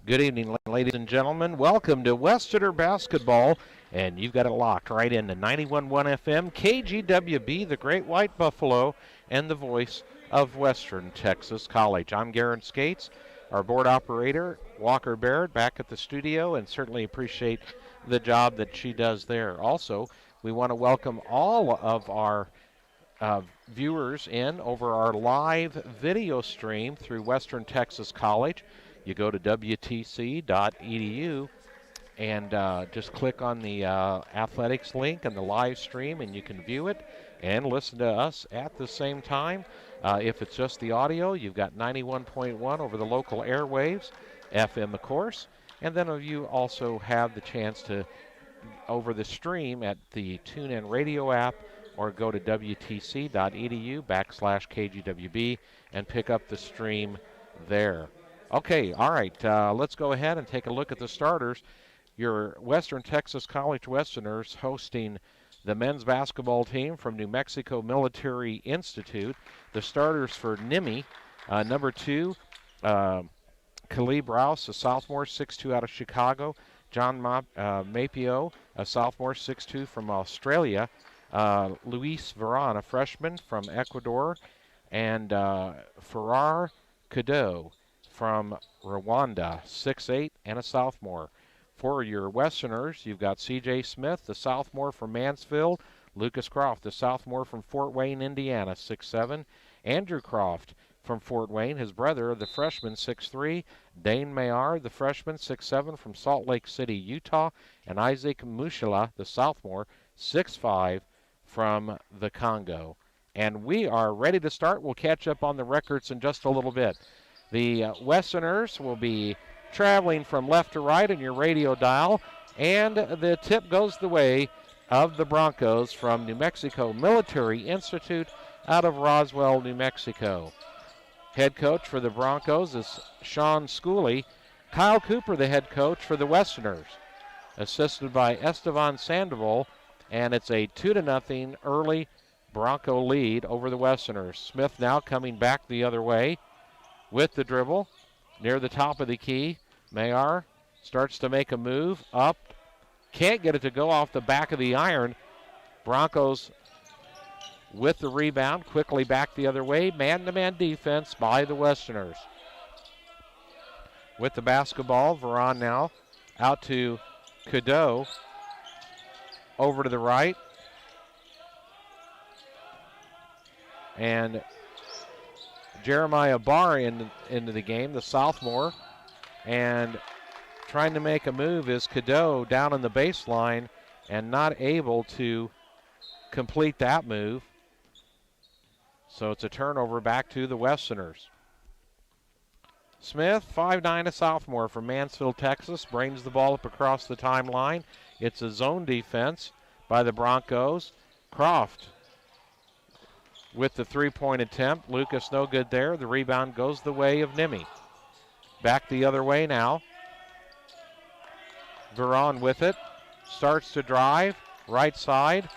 Good evening, ladies and gentlemen. Welcome to Westerner Basketball, and you've got it locked right into 91.1 FM, KGWB, the Great White Buffalo, and the voice of Western Texas College. I'm Garen Skates, our board operator, Walker Barrett, back at the studio, and certainly appreciate the job that she does there. Also, we want to welcome all of our viewers in over our live video stream through Western Texas College. You go to WTC.edu and just click on the athletics link and the live stream, and you can view it and listen to us at the same time. If it's just the audio, you've got 91.1 over the local airwaves, FM of course, and then you also have the chance to, over the stream at the TuneIn radio app, or go to WTC.edu/KGWB and pick up the stream there. Okay, all right, let's go ahead and take a look at the starters. Your Western Texas College Westerners hosting the men's basketball team from New Mexico Military Institute. The starters for NMMI, number 2, Caleb Rouse, a sophomore, 6'2", out of Chicago. John Mapio, a sophomore, 6'2", from Australia. Luis Veron, a freshman from Ecuador. And Farrar Cadeau from Rwanda, 6'8", and a sophomore. For your Westerners, you've got C.J. Smith, the sophomore from Mansfield. Lucas Croft, the sophomore from Fort Wayne, Indiana, 6'7". Andrew Croft from Fort Wayne, his brother, the freshman, 6'3". Dane Mayar, the freshman, 6'7", from Salt Lake City, Utah. And Isaac Mushila, the sophomore, 6'5", from the Congo. And we are ready to start. We'll catch up on the records in just a little bit. The Westerners will be traveling from left to right in your radio dial, and the tip goes the way of the Broncos from New Mexico Military Institute out of Roswell, New Mexico. Head coach for the Broncos is Sean Schooley. Kyle Cooper, the head coach for the Westerners, assisted by Estevan Sandoval, and it's a 2-0 early Bronco lead over the Westerners. Smith now coming back the other way with the dribble near the top of the key. Mayar starts to make a move up. Can't get it to go off the back of the iron. Broncos with the rebound, quickly back the other way. Man-to-man defense by the Westerners. With the basketball, Veron now out to Cadeau. Over to the right. And Jeremiah Barr into the game, the sophomore. And trying to make a move is Cadeau down on the baseline and not able to complete that move. So it's a turnover back to the Westerners. Smith, 5'9", a sophomore from Mansfield, Texas, brings the ball up across the timeline. It's a zone defense by the Broncos. Croft with the three-point attempt. Lucas no good there. The rebound goes the way of NMMI. Back the other way now. Veron with it. Starts to drive. Right side.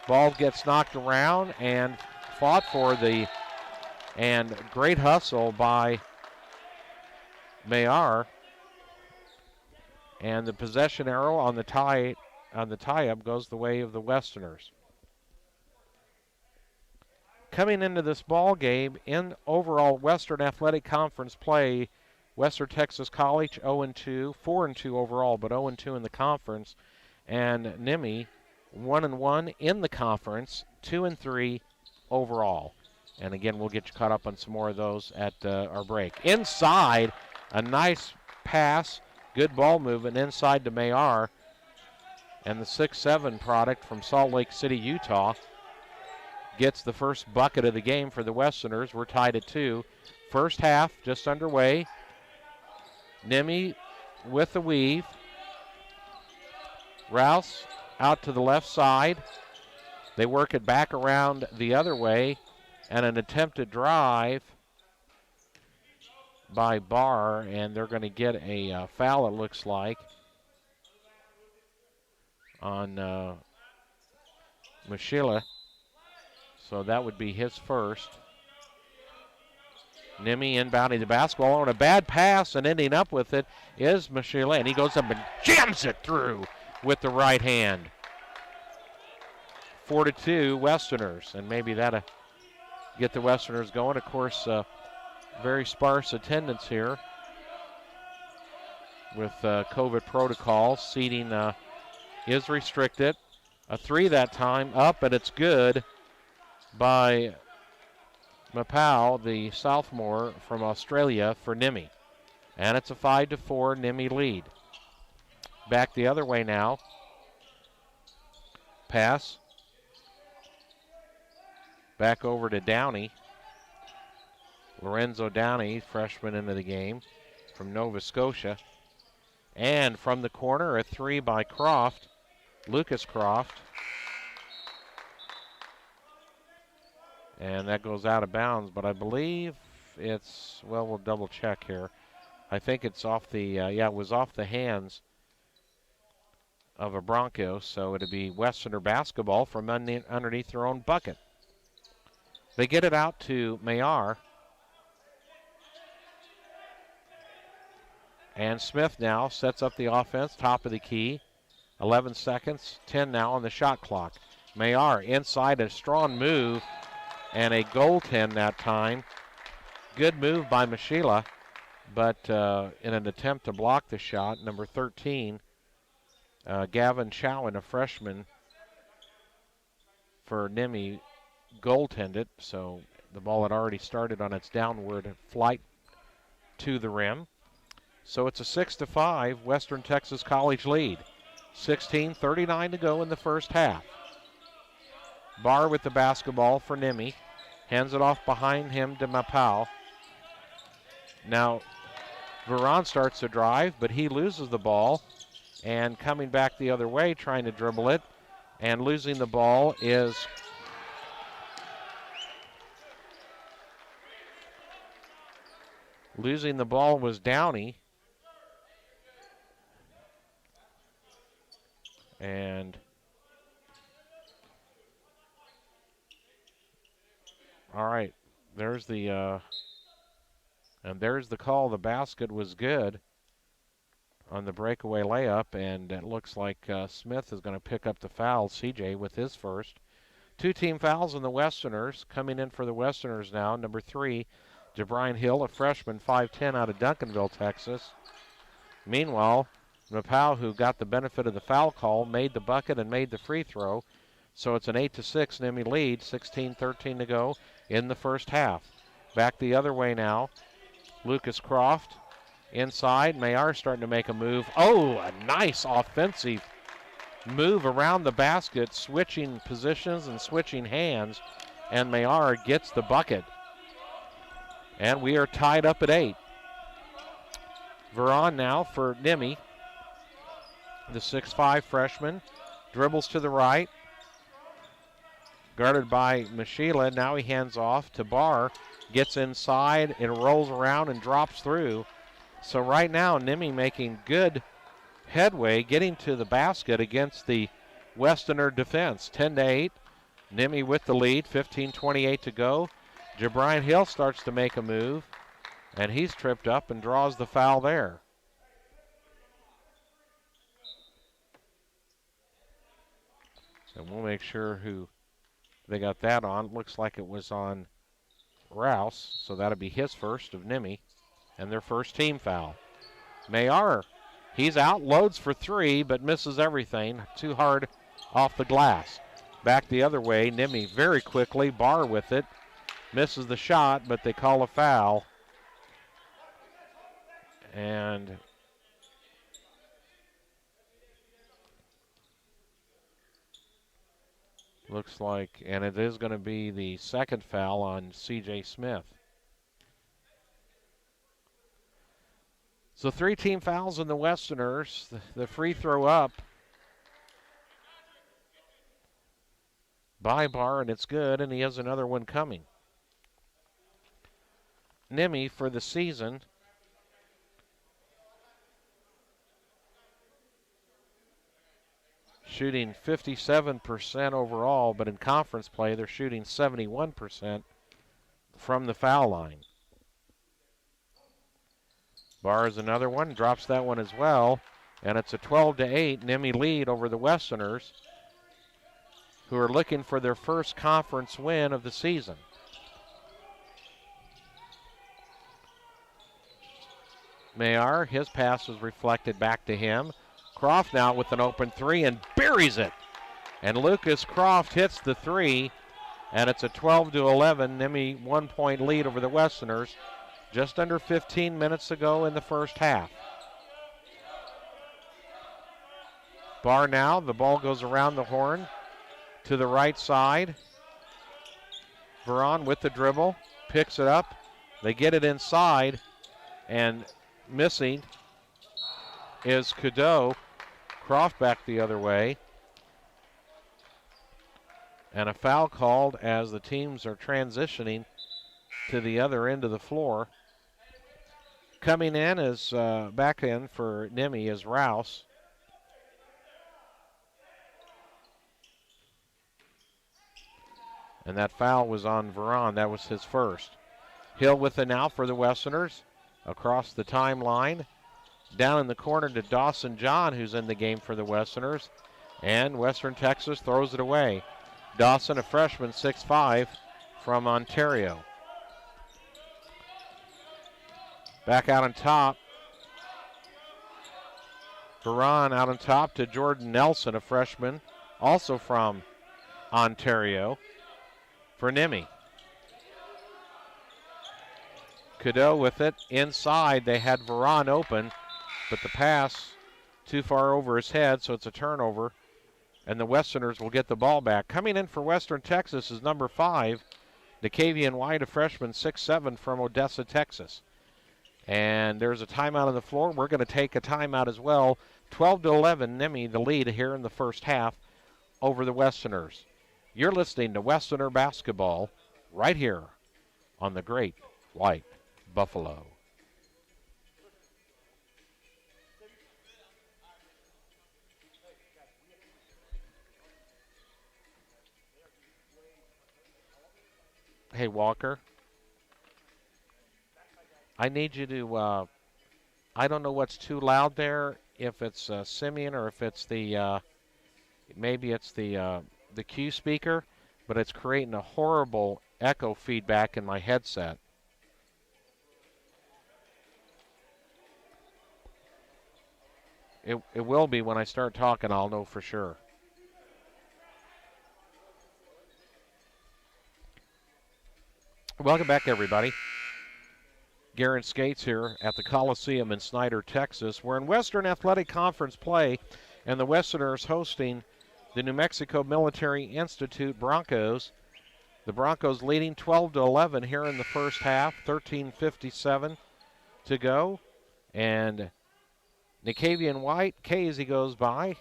Ball gets knocked around and fought for the, and great hustle by Mayar. And the possession arrow on the tie-up goes the way of the Westerners. Coming into this ball game in overall Western Athletic Conference play, Western Texas College 0-2, 4-2 overall, but 0-2 in the conference, and NMMI 1-1 in the conference, 2-3 overall. And again, we'll get you caught up on some more of those at our break. Inside, a nice pass, good ball movement inside to Mayar, and the 6'7" product from Salt Lake City, Utah, gets the first bucket of the game for the Westerners. We're tied at 2. First half just underway. NMMI with the weave. Rouse out to the left side. They work it back around the other way, and an attempted drive by Barr, and they're going to get a foul, it looks like, on Mushila. So that would be his first. Nimme inbounding the basketball on a bad pass, and ending up with it is Mashila, and he goes up and jams it through with the right hand. 4-2 Westerners, and maybe that'll get the Westerners going. Of course, very sparse attendance here with COVID protocols. Seating is restricted. A three that time, up, and it's good by Mapau, the sophomore from Australia, for Nimme. And it's a 5-4 Nimme lead. Back the other way now. Pass. Back over to Downey. Lorenzo Downey, freshman into the game from Nova Scotia. And from the corner, a three by Croft, Lucas Croft. And that goes out of bounds, but I believe it's, well, we'll double check here. I think it's off the, it was off the hands of a Bronco, so it'd be Westerner basketball from underneath their own bucket. They get it out to Mayar. And Smith now sets up the offense, top of the key. 11 seconds, 10 now on the shot clock. Mayar inside, a strong move and a goaltend that time. Good move by Mashila, but in an attempt to block the shot, number 13, Gavin Chowan, a freshman for Nimme, goaltended, so the ball had already started on its downward flight to the rim. So it's a 6-5 Western Texas College lead. 16:39 to go in the first half. Barr with the basketball for Nimme. Hands it off behind him to Mapau. Now, Veron starts to drive, but he loses the ball. And coming back the other way, trying to dribble it. And losing the ball is was Downey. And all right, there's the call. The basket was good on the breakaway layup, and it looks like Smith is going to pick up the foul, CJ, with his first. Two team fouls on the Westerners. Coming in for the Westerners now, number 3, DeBrian Hill, a freshman, 5'10", out of Duncanville, Texas. Meanwhile, Mapau, who got the benefit of the foul call, made the bucket and made the free throw. So it's an 8-6 Nimme lead, 16:13 to go in the first half. Back the other way now. Lucas Croft inside. Mayar starting to make a move. Oh, a nice offensive move around the basket, switching positions and switching hands. And Mayar gets the bucket. And we are tied up at 8. Veron now for Nimme. The 6'5 freshman dribbles to the right. Guarded by Mashila. Now he hands off to Barr. Gets inside and rolls around and drops through. So right now, Nimme making good headway, getting to the basket against the Westerner defense. 10-8. Nimme with the lead. 15:28 to go. DeBrian Hill starts to make a move, and he's tripped up and draws the foul there. And we'll make sure who they got that on. Looks like it was on Rouse, so that'll be his first of Nimme, and their first team foul. Mayar, he's out, loads for 3, but misses everything. Too hard off the glass. Back the other way, Nimme very quickly, Barr with it. Misses the shot, but they call a foul. And looks like, and it is going to be the second foul on C.J. Smith. So 3 team fouls in the Westerners. The free throw up by Barr, and it's good, and he has another one coming. Nimme for the season shooting 57% overall, but in conference play they're shooting 71% from the foul line. Bars another one, drops that one as well. And it's a 12-8 NMMI lead over the Westerners, who are looking for their first conference win of the season. Mayar, his pass was reflected back to him. Croft now with an open three and buries it. And Lucas Croft hits the three, and it's a 12-11 NMMI 1-point lead over the Westerners just under 15 minutes ago in the first half. Bar now, the ball goes around the horn to the right side. Veron with the dribble, picks it up. They get it inside, and missing is Cadeau. Croft back the other way. And a foul called as the teams are transitioning to the other end of the floor. Coming in is back in for NMMI is Rouse. And that foul was on Veron. That was his first. Hill with it now for the Westerners. Across the timeline. Down in the corner to Dawson John, who's in the game for the Westerners. And Western Texas throws it away. Dawson, a freshman, 6'5", from Ontario. Back out on top. Veron out on top to Jordan Nelson, a freshman, also from Ontario, for NMMI. Cadeau with it inside. They had Veron open, but the pass too far over his head, so it's a turnover. And the Westerners will get the ball back. Coming in for Western Texas is number 5, Nicavian White, a freshman, 6'7", from Odessa, Texas. And there's a timeout on the floor. We're going to take a timeout as well. 12-11, NMMI the lead here in the first half over the Westerners. You're listening to Westerner basketball right here on the Great White Buffalo. Hey, Walker, I need you to, I don't know what's too loud there, if it's Simeon or if it's the, maybe it's the Q speaker, but it's creating a horrible echo feedback in my headset. It will be when I start talking, I'll know for sure. Welcome back, everybody. Garen Skates here at the Coliseum in Snyder, Texas. We're in Western Athletic Conference play, and the Westerners hosting the New Mexico Military Institute Broncos. The Broncos leading 12-11 here in the first half, 13:57 to go. And Nicavian White, K as he goes by,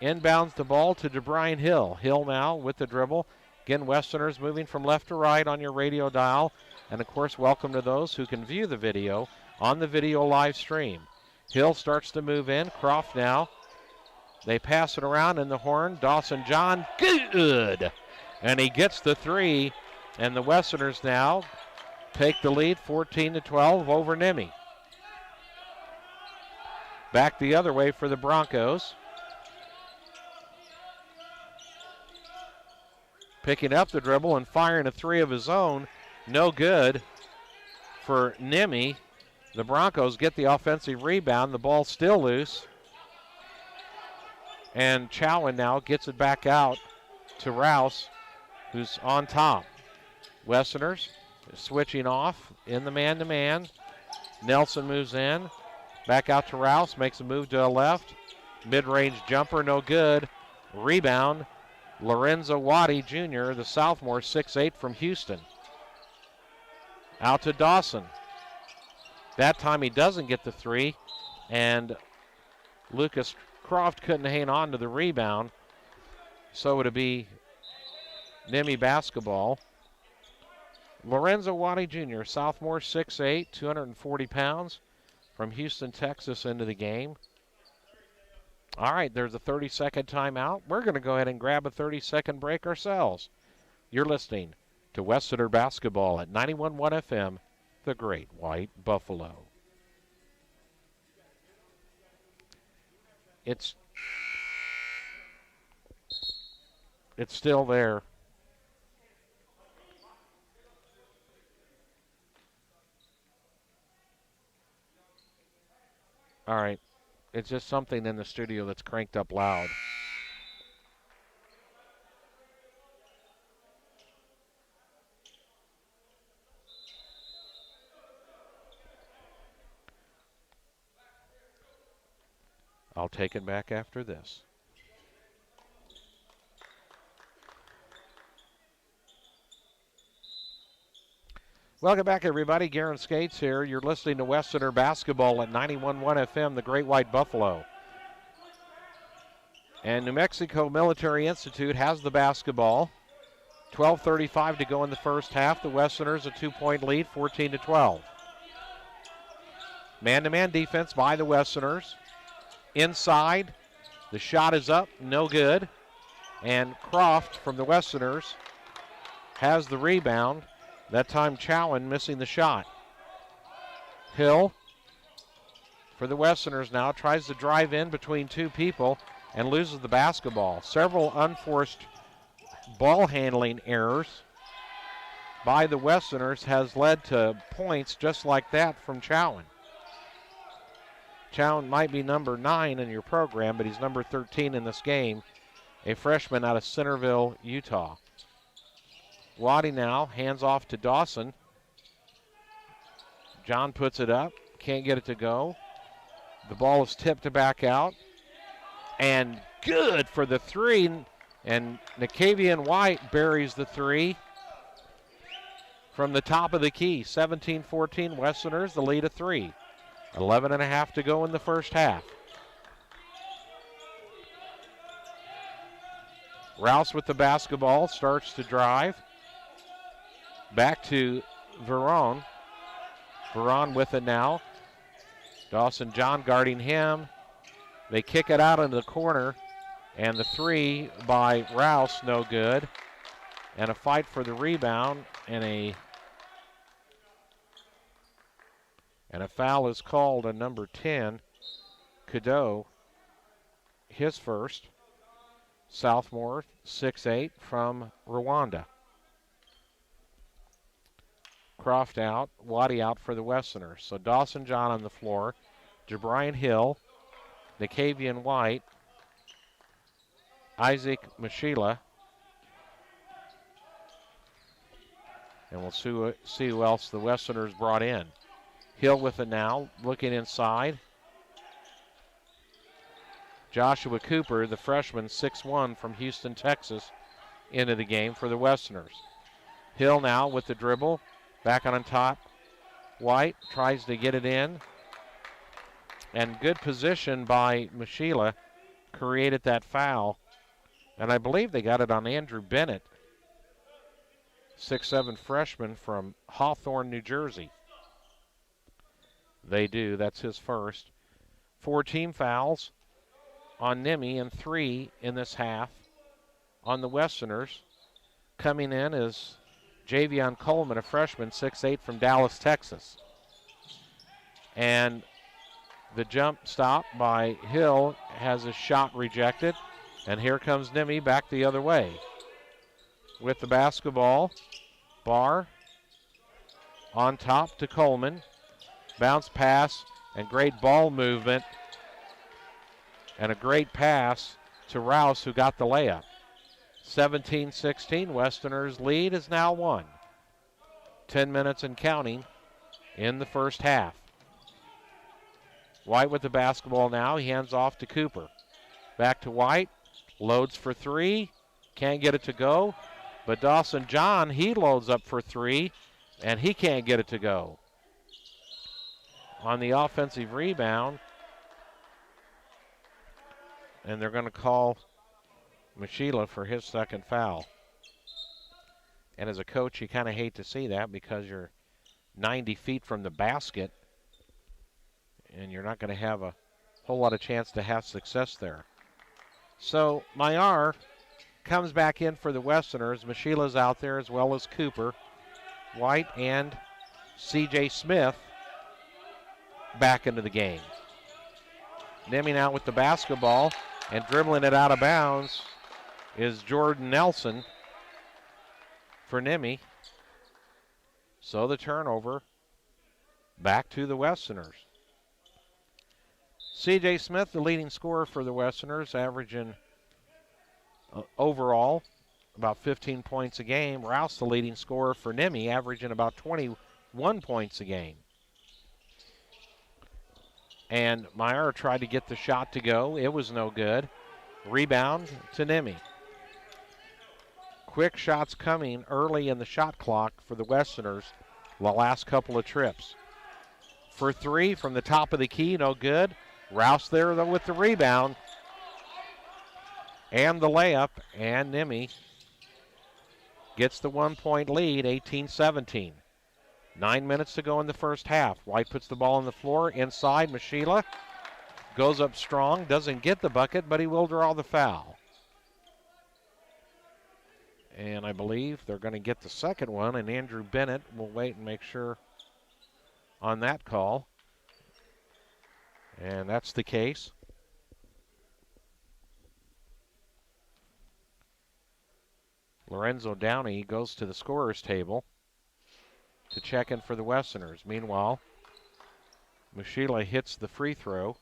inbounds the ball to DeBrian Hill. Hill now with the dribble. Again, Westerners moving from left to right on your radio dial. And, of course, welcome to those who can view the video on the video live stream. Hill starts to move in. Croft now. They pass it around in the horn. Dawson John, good. And he gets the three. And the Westerners now take the lead 14-12 over NMMI. Back the other way for the Broncos. Picking up the dribble and firing a three of his own. No good for NMMI. The Broncos get the offensive rebound. The ball's still loose. And Chowan now gets it back out to Rouse, who's on top. Westerners switching off in the man-to-man. Nelson moves in. Back out to Rouse. Makes a move to the left. Mid-range jumper, no good. Rebound. Lorenzo Waddy Jr., the sophomore, 6'8", from Houston. Out to Dawson. That time he doesn't get the three, and Lucas Croft couldn't hang on to the rebound, so it'll be NMMI basketball. Lorenzo Waddy Jr., sophomore, 6'8", 240 pounds, from Houston, Texas, into the game. All right, there's a 30-second timeout. We're going to go ahead and grab a 30-second break ourselves. You're listening to Westerner basketball at 91.1 FM, the Great White Buffalo. It's still there. All right. It's just something in the studio that's cranked up loud. I'll take it back after this. Welcome back, everybody. Garen Skates here. You're listening to West Center Basketball at 91.1 FM, the Great White Buffalo. And New Mexico Military Institute has the basketball. 12:35 to go in the first half. The Westerners a 2-point lead, 14-12. Man-to-man defense by the Westerners. Inside, the shot is up, no good. And Croft from the Westerners has the rebound. That time Chowan missing the shot. Hill for the Westerners now tries to drive in between two people and loses the basketball. Several unforced ball handling errors by the Westerners has led to points just like that from Chowan. Chowan might be number 9 in your program, but he's number 13 in this game, a freshman out of Centerville, Utah. Waddy now hands off to Dawson. John puts it up, can't get it to go. The ball is tipped back out, and good for the three, and Nakavian White buries the three from the top of the key. 17-14 Westerners, the lead of 3. 11.5 to go in the first half. Rouse with the basketball, starts to drive. Back to Veron. Veron with it now. Dawson John guarding him. They kick it out into the corner, and the three by Rouse, no good. And a fight for the rebound, and a foul is called on number 10, Cadeau, his first. Southmore, 6'8", from Rwanda. Croft out, Waddy out for the Westerners. So Dawson John on the floor, DeBrian Hill, Nakavian White, Isaac Mashila, and we'll see who else the Westerners brought in. Hill with it now, looking inside. Joshua Cooper, the freshman, 6'1", from Houston, Texas, into the game for the Westerners. Hill now with the dribble, back on top. White tries to get it in. And good position by Mashila created that foul. And I believe they got it on Andrew Bennett, 6'7" freshman from Hawthorne, New Jersey. They do, that's his first. 4 team fouls on Nimmie and 3 in this half on the Westerners. Coming in is Javion Coleman, a freshman, 6'8", from Dallas, Texas. And the jump stop by Hill has a shot rejected. And here comes Nimmie back the other way. With the basketball, Barr on top to Coleman. Bounce pass and great ball movement. And a great pass to Rouse, who got the layup. 17-16, Westerners' lead is now 1. 10 minutes and counting in the first half. White with the basketball now. He hands off to Cooper. Back to White. Loads for 3. Can't get it to go. But Dawson John, he loads up for 3, and he can't get it to go. On the offensive rebound, and they're going to call Mashila for his second foul. And as a coach, you kind of hate to see that because you're 90 feet from the basket, and you're not going to have a whole lot of chance to have success there. So Mayar comes back in for the Westerners. Mashila's out there as well as Cooper. White and C.J. Smith back into the game. Nimming out with the basketball and dribbling it out of bounds is Jordan Nelson for Nimmie. So the turnover back to the Westerners. C.J. Smith, the leading scorer for the Westerners, averaging overall about 15 points a game. Rouse, the leading scorer for Nimmie, averaging about 21 points a game. And Meyer tried to get the shot to go. It was no good. Rebound to Nimmie. Quick shots coming early in the shot clock for the Westerners the last couple of trips. For three from the top of the key, no good. Rouse there though with the rebound and the layup, and Nimmie gets the 1 point lead, 18-17. 9 minutes to go in the first half. White puts the ball on the floor inside. Mashila goes up strong, doesn't get the bucket, but he will draw the foul. And I believe they're going to get the second one, and Andrew Bennett will wait and make sure on that call. And that's the case. Lorenzo Downey goes to the scorer's table to check in for the Westerners. Meanwhile, Mashila hits the free throw.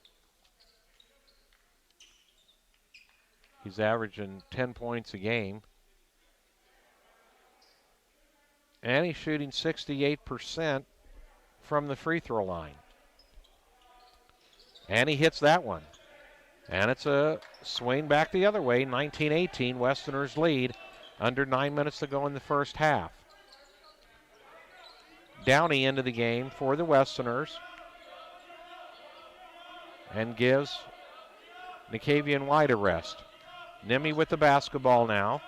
He's averaging 10 points a game. And he's shooting 68% from the free throw line. And he hits that one. And it's a swing back the other way, 19-18, Westerners lead. Under 9 minutes to go in the first half. Downey into the game for the Westerners. And gives Nicavian White a rest. Nimmie with the basketball now.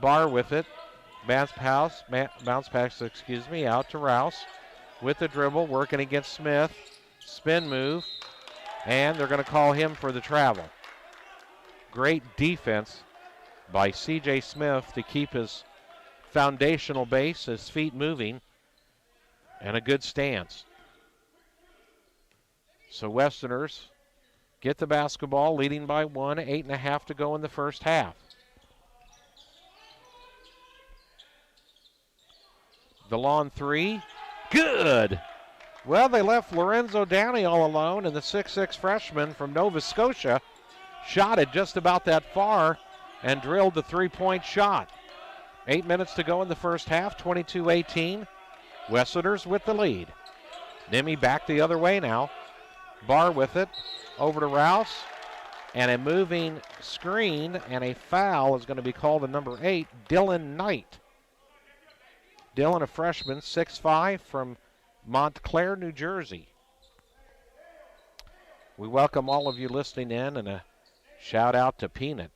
Barr with it. Bounce pass, out to Rouse. With the dribble, working against Smith. Spin move. And they're going to call him for the travel. Great defense by C.J. Smith to keep his foundational base, his feet moving, and a good stance. So Westerners get the basketball, leading by 1, 8.5 to go in the first half. The long three, good. Well, they left Lorenzo Downey all alone, and the 6'6 freshman from Nova Scotia shot it just about that far and drilled the three-point shot. 8 minutes to go in the first half, 22-18. Westerners with the lead. Nimmie back the other way now. Barr with it, over to Rouse, and a moving screen, and a foul is going to be called on number 8, Dylan Knight. Dylan, a freshman, 6'5", from Montclair, New Jersey. We welcome all of you listening in, and a shout out to Peanut,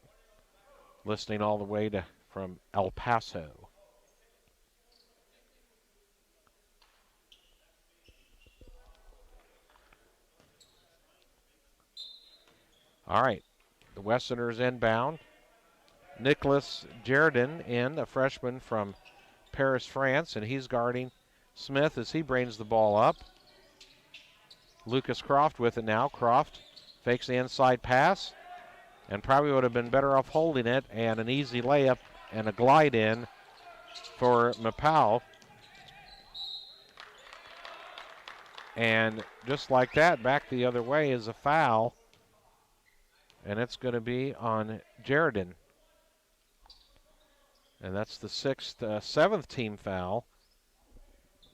listening all the way from El Paso. All right, the Westerners inbound. Nicholas Jeridon in, a freshman from Paris, France, and he's guarding Smith as he brings the ball up. Lucas Croft with it now. Croft fakes the inside pass and probably would have been better off holding it, and an easy layup and a glide in for Mapao. And just like that, back the other way is a foul, and it's going to be on Jeridon. And that's the seventh team foul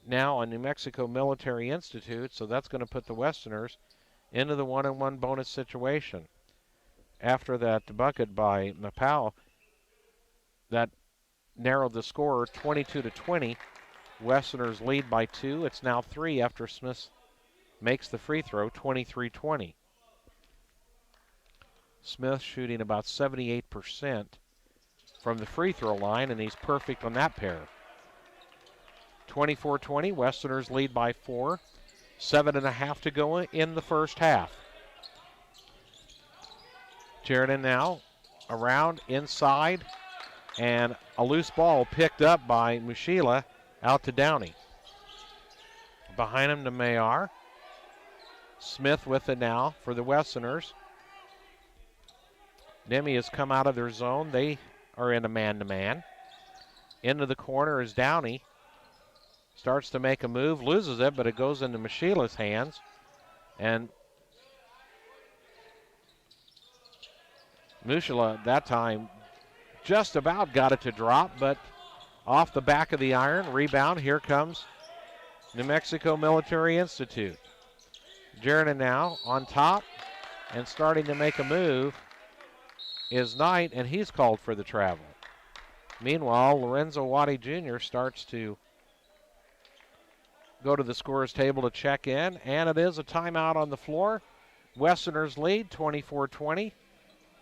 now on New Mexico Military Institute, so that's going to put the Westerners into the 1-on-1 bonus situation. After that bucket by Mapao, that narrowed the score 22-20. Westerners lead by 2. It's now 3 after Smith makes the free throw, 23-20. Smith shooting about 78% from the free throw line, and he's perfect on that pair. 24-20, Westerners lead by 4. 7.5 to go in the first half. Jeridon now around inside, and a loose ball picked up by Mashila out to Downey. Behind him to Mayar. Smith with it now for the Westerners. NMMI has come out of their zone. They are in a man-to-man. Into the corner is Downey. Starts to make a move, loses it, but it goes into Mashila's hands. And Mashila that time just about got it to drop, but off the back of the iron. Rebound, here comes New Mexico Military Institute. Jeridon now on top and starting to make a move is Knight, and he's called for the travel. Meanwhile, Lorenzo Waddy Jr. starts to go to the scorer's table to check in, and it is a timeout on the floor. Westerners lead 24-20.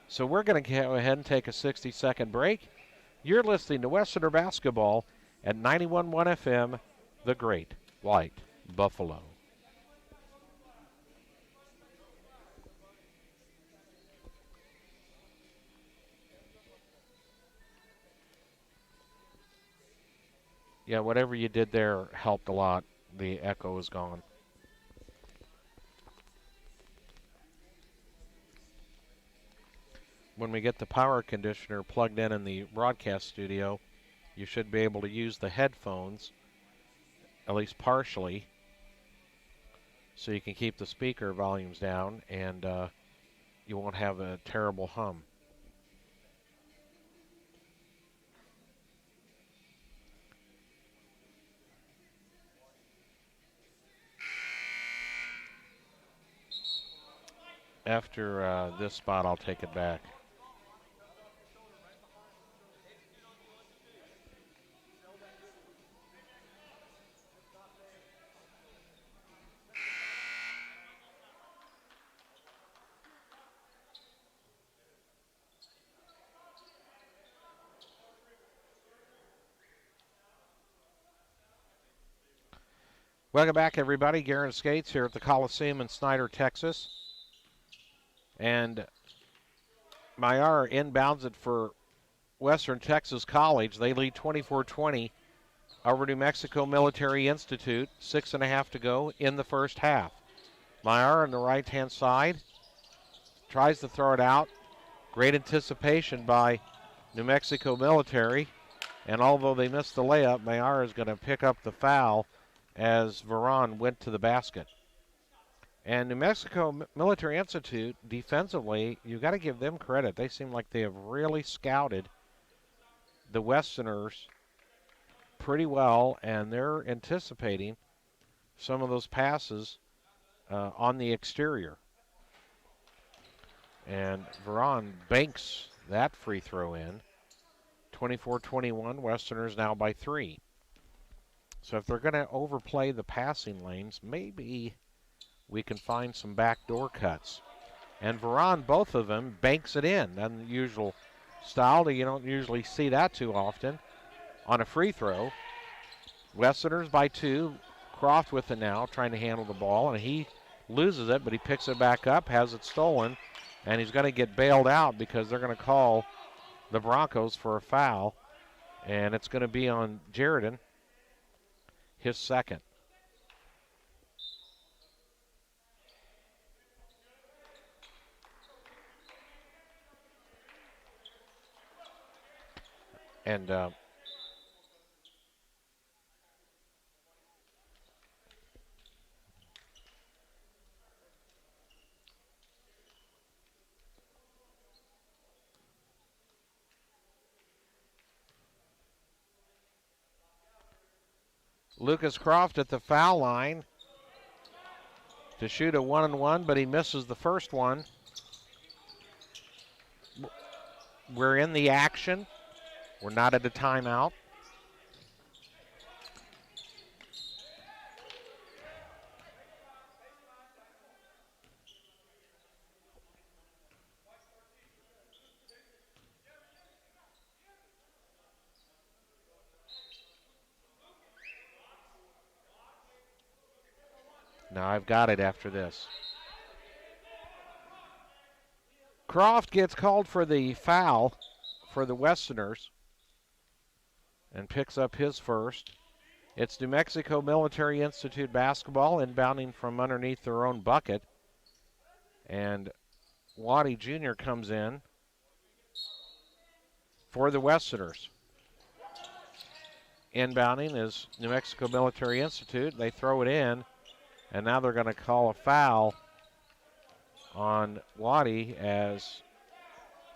So we're going to go ahead and take a 60-second break. You're listening to Westerner Basketball at 91.1 FM, the Great White Buffalo. Yeah, whatever you did there helped a lot. The echo is gone. When we get the power conditioner plugged in the broadcast studio, you should be able to use the headphones, at least partially, so you can keep the speaker volumes down and you won't have a terrible hum. After this spot, I'll take it back. Welcome back, everybody. Garen Skates here at the Coliseum in Snyder, Texas. And Mayar inbounds it for Western Texas College. They lead 24-20 over New Mexico Military Institute. 6.5 to go in the first half. Mayar on the right-hand side tries to throw it out. Great anticipation by New Mexico Military. And although they missed the layup, Mayar is going to pick up the foul as Veron went to the basket. And New Mexico Military Institute, defensively, you got to give them credit. They seem like they have really scouted the Westerners pretty well, and they're anticipating some of those passes on the exterior. And Veron banks that free throw in. 24-21, Westerners now by 3. So if they're going to overplay the passing lanes, maybe we can find some backdoor cuts. And Veron, both of them, banks it in. Unusual style. You don't usually see that too often on a free throw. Westerners by 2. Croft with it now, trying to handle the ball, and he loses it, but he picks it back up, has it stolen, and he's going to get bailed out because they're going to call the Broncos for a foul, and it's going to be on Jeridon, his second. And Lucas Croft at the foul line to shoot a 1-and-1, but he misses the first one. We're in the action. We're not at a timeout. Now I've got it after this. Croft gets called for the foul for the Westerners and picks up his first. It's New Mexico Military Institute basketball inbounding from underneath their own bucket. And Waddy Jr. comes in for the Westerners. Inbounding is New Mexico Military Institute. They throw it in, and now they're going to call a foul on Waddy as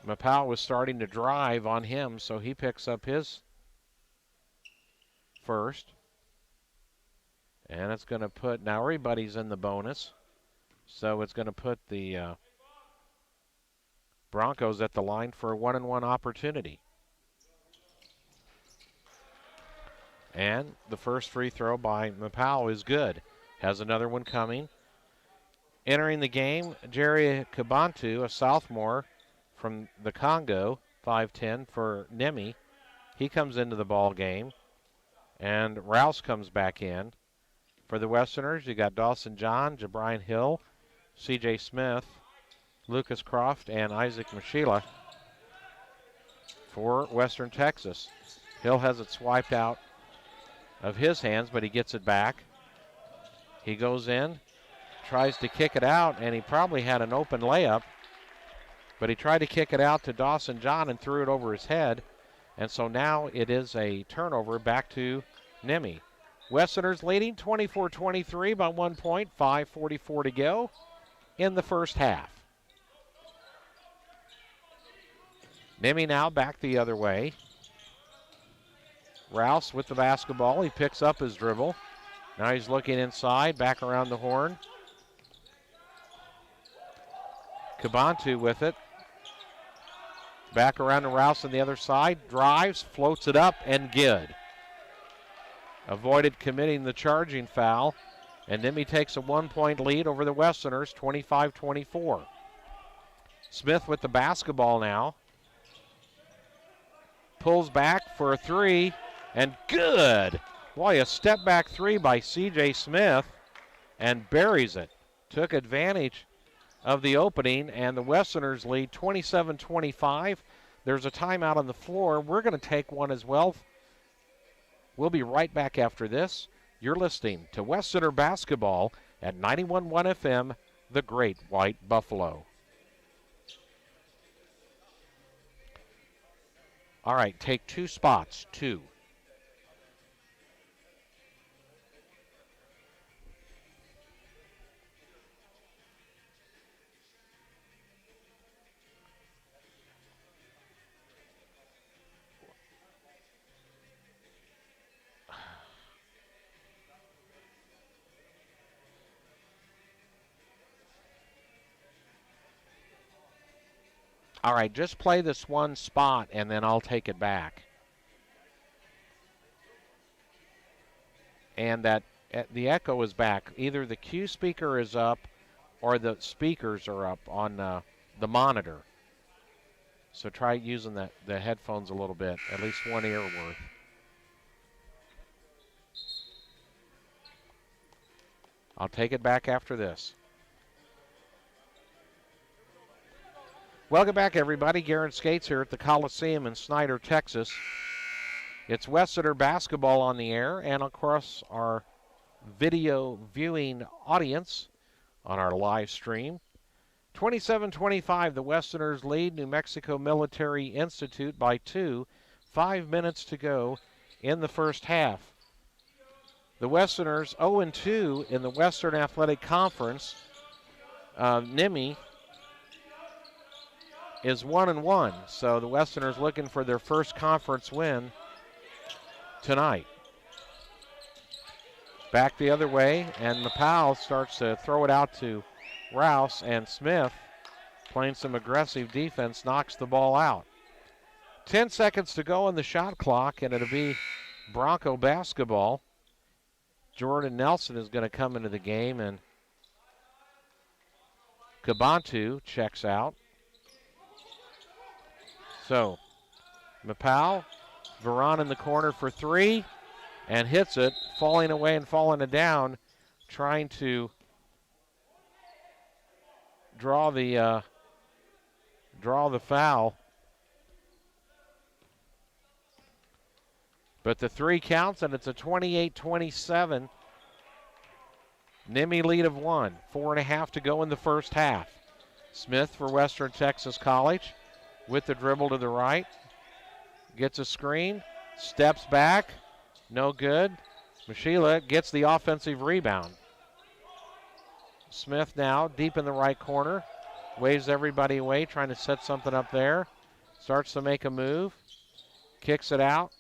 Mapao was starting to drive on him, so he picks up his first. And it's going to put, now everybody's in the bonus, so it's going to put the Broncos at the line for a 1-and-1 opportunity. And the first free throw by Mapao is good. Has another one coming. Entering the game, Jerry Kabantu, a sophomore from the Congo, 5'10" for NMMI. He comes into the ball game. And Rouse comes back in. For the Westerners, you got Dawson John, Jabrian Hill, C.J. Smith, Lucas Croft, and Isaac Mashila for Western Texas. Hill has it swiped out of his hands, but he gets it back. He goes in, tries to kick it out, and he probably had an open layup, but he tried to kick it out to Dawson John and threw it over his head, and so now it is a turnover back to NMMI. Westerners leading 24-23 by 1 point, 5:44 to go in the first half. NMMI now back the other way. Rouse with the basketball. He picks up his dribble. Now he's looking inside, back around the horn. Kabantu with it. Back around to Rouse on the other side. Drives, floats it up, and good. Avoided committing the charging foul. And NMMI takes a 1 point lead over the Westerners, 25-24. Smith with the basketball now. Pulls back for a three, and good. Boy, a step back three by C.J. Smith, and buries it. Took advantage of the opening, and the Westerners lead 27-25. There's a timeout on the floor. We're going to take one as well. We'll be right back after this. You're listening to Westerner Basketball at 91.1 FM, the Great White Buffalo. All right, take two spots, two. All right, just play this one spot, and then I'll take it back. And that the echo is back. Either the cue speaker is up or the speakers are up on the monitor. So try using the headphones a little bit, at least one ear worth. I'll take it back after this. Welcome back, everybody. Garen Skates here at the Coliseum in Snyder, Texas. It's Westerner basketball on the air and across our video viewing audience on our live stream. 27-25, the Westerners lead New Mexico Military Institute by 2. 5 minutes to go in the first half. The Westerners 0-2 in the Western Athletic Conference. NMMI is 1-1, so the Westerners looking for their first conference win tonight. Back the other way, and Mapao starts to throw it out to Rouse, and Smith, playing some aggressive defense, knocks the ball out. 10 seconds to go on the shot clock, and it'll be Bronco basketball. Jordan Nelson is going to come into the game, and Kabantu checks out. So, Mapao, Veron in the corner for three, and hits it, falling away and falling it down, trying to draw the foul. But the three counts, and it's a 28-27 NMMI lead of 1. 4.5 to go in the first half. Smith for Western Texas College with the dribble to the right. Gets a screen, steps back, no good. Mashila gets the offensive rebound. Smith now deep in the right corner, waves everybody away, trying to set something up there. Starts to make a move, kicks it out.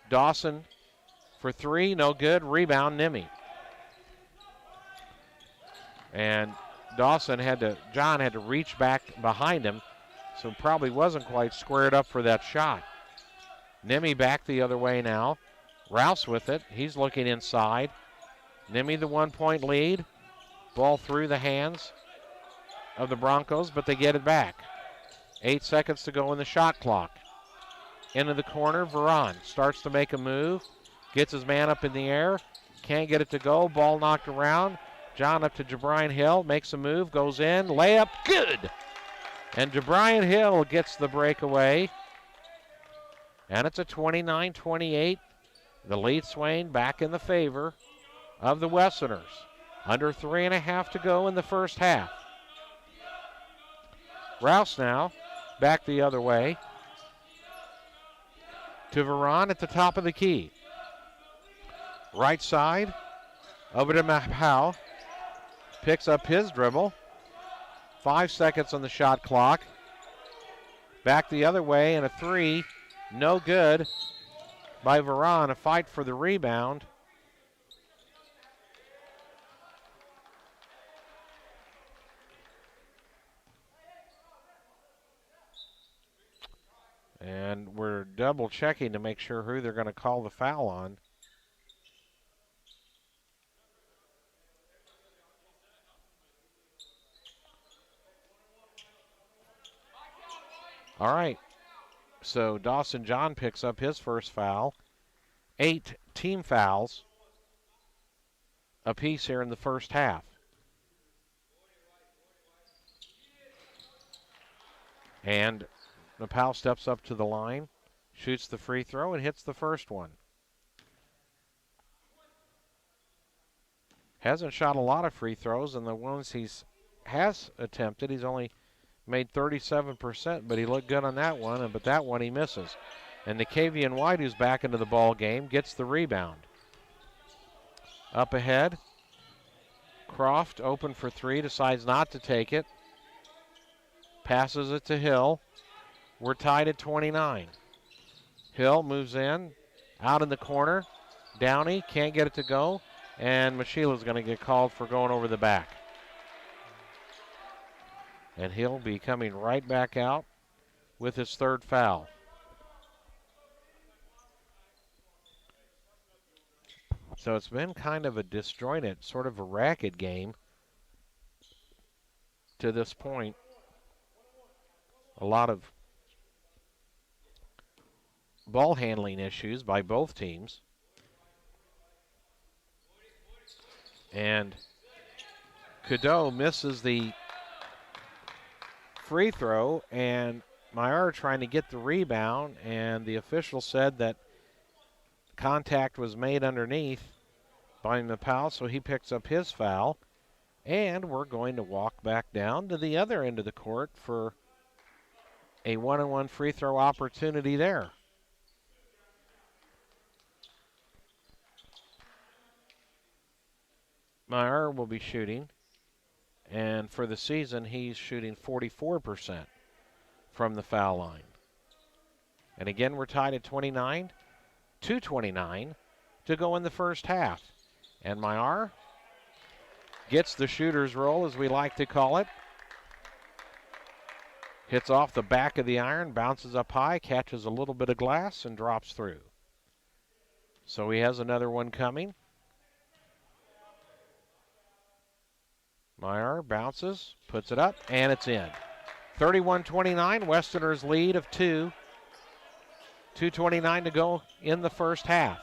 Dawson for three, no good. Rebound, NMMI. And John had to reach back behind him, so probably wasn't quite squared up for that shot. NMMI back the other way now. Rouse with it. He's looking inside. NMMI the 1 point lead. Ball through the hands of the Broncos, but they get it back. 8 seconds to go in the shot clock. Into the corner, Veron starts to make a move. Gets his man up in the air. Can't get it to go. Ball knocked around. John up to Jabrian Hill. Makes a move. Goes in. Layup. Good. And Jabrian Hill gets the breakaway. And it's a 29-28. The lead swaying back in the favor of the Westerners. Under 3.5 to go in the first half. Rouse now back the other way to Veron at the top of the key. Right side over to Mapau. Picks up his dribble. 5 seconds on the shot clock. Back the other way and a three. No good by Veron. A fight for the rebound. And we're double checking to make sure who they're going to call the foul on. All right. So Dawson John picks up his first foul. 8 team fouls apiece here in the first half. And Mapau steps up to the line, shoots the free throw, and hits the first one. Hasn't shot a lot of free throws, and the ones has attempted, he's only made 37%, but he looked good on that one, but that one he misses. And Nicavian White, who's back into the ball game, gets the rebound. Up ahead, Croft open for three, decides not to take it. Passes it to Hill. We're tied at 29. Hill moves in, out in the corner. Downey can't get it to go, and Mashila's going to get called for going over the back. And he'll be coming right back out with his third foul. So it's been kind of a disjointed, sort of a racket game to this point. A lot of ball handling issues by both teams. And Cadeau misses the free throw, and Meyer trying to get the rebound, and the official said that contact was made underneath by Mapau, so he picks up his foul. And we're going to walk back down to the other end of the court for a one-on-one free throw opportunity there. Meyer will be shooting, and for the season he's shooting 44% from the foul line. And again, we're tied at 29, 2:29 to go in the first half. And Meyer gets the shooter's roll, as we like to call it. Hits off the back of the iron, bounces up high, catches a little bit of glass, and drops through. So he has another one coming. Meyer bounces, puts it up, and it's in. 31-29, Westerners lead of 2. 2:29 to go in the first half.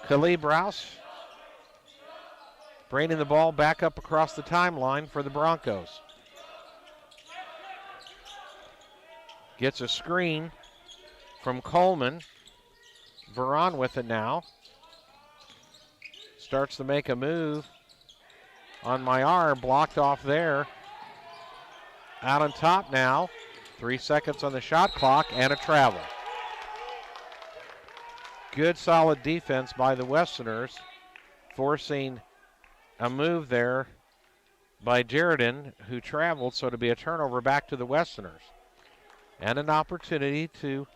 Khalib Rouse bringing the ball back up across the timeline for the Broncos. Gets a screen from Coleman. Veron with it now. Starts to make a move on Meyer, blocked off there out on top now. 3 seconds on the shot clock and a travel. Good solid defense by the Westerners, forcing a move there by Jeridon, who traveled, so to be a turnover back to the Westerners. And an opportunity to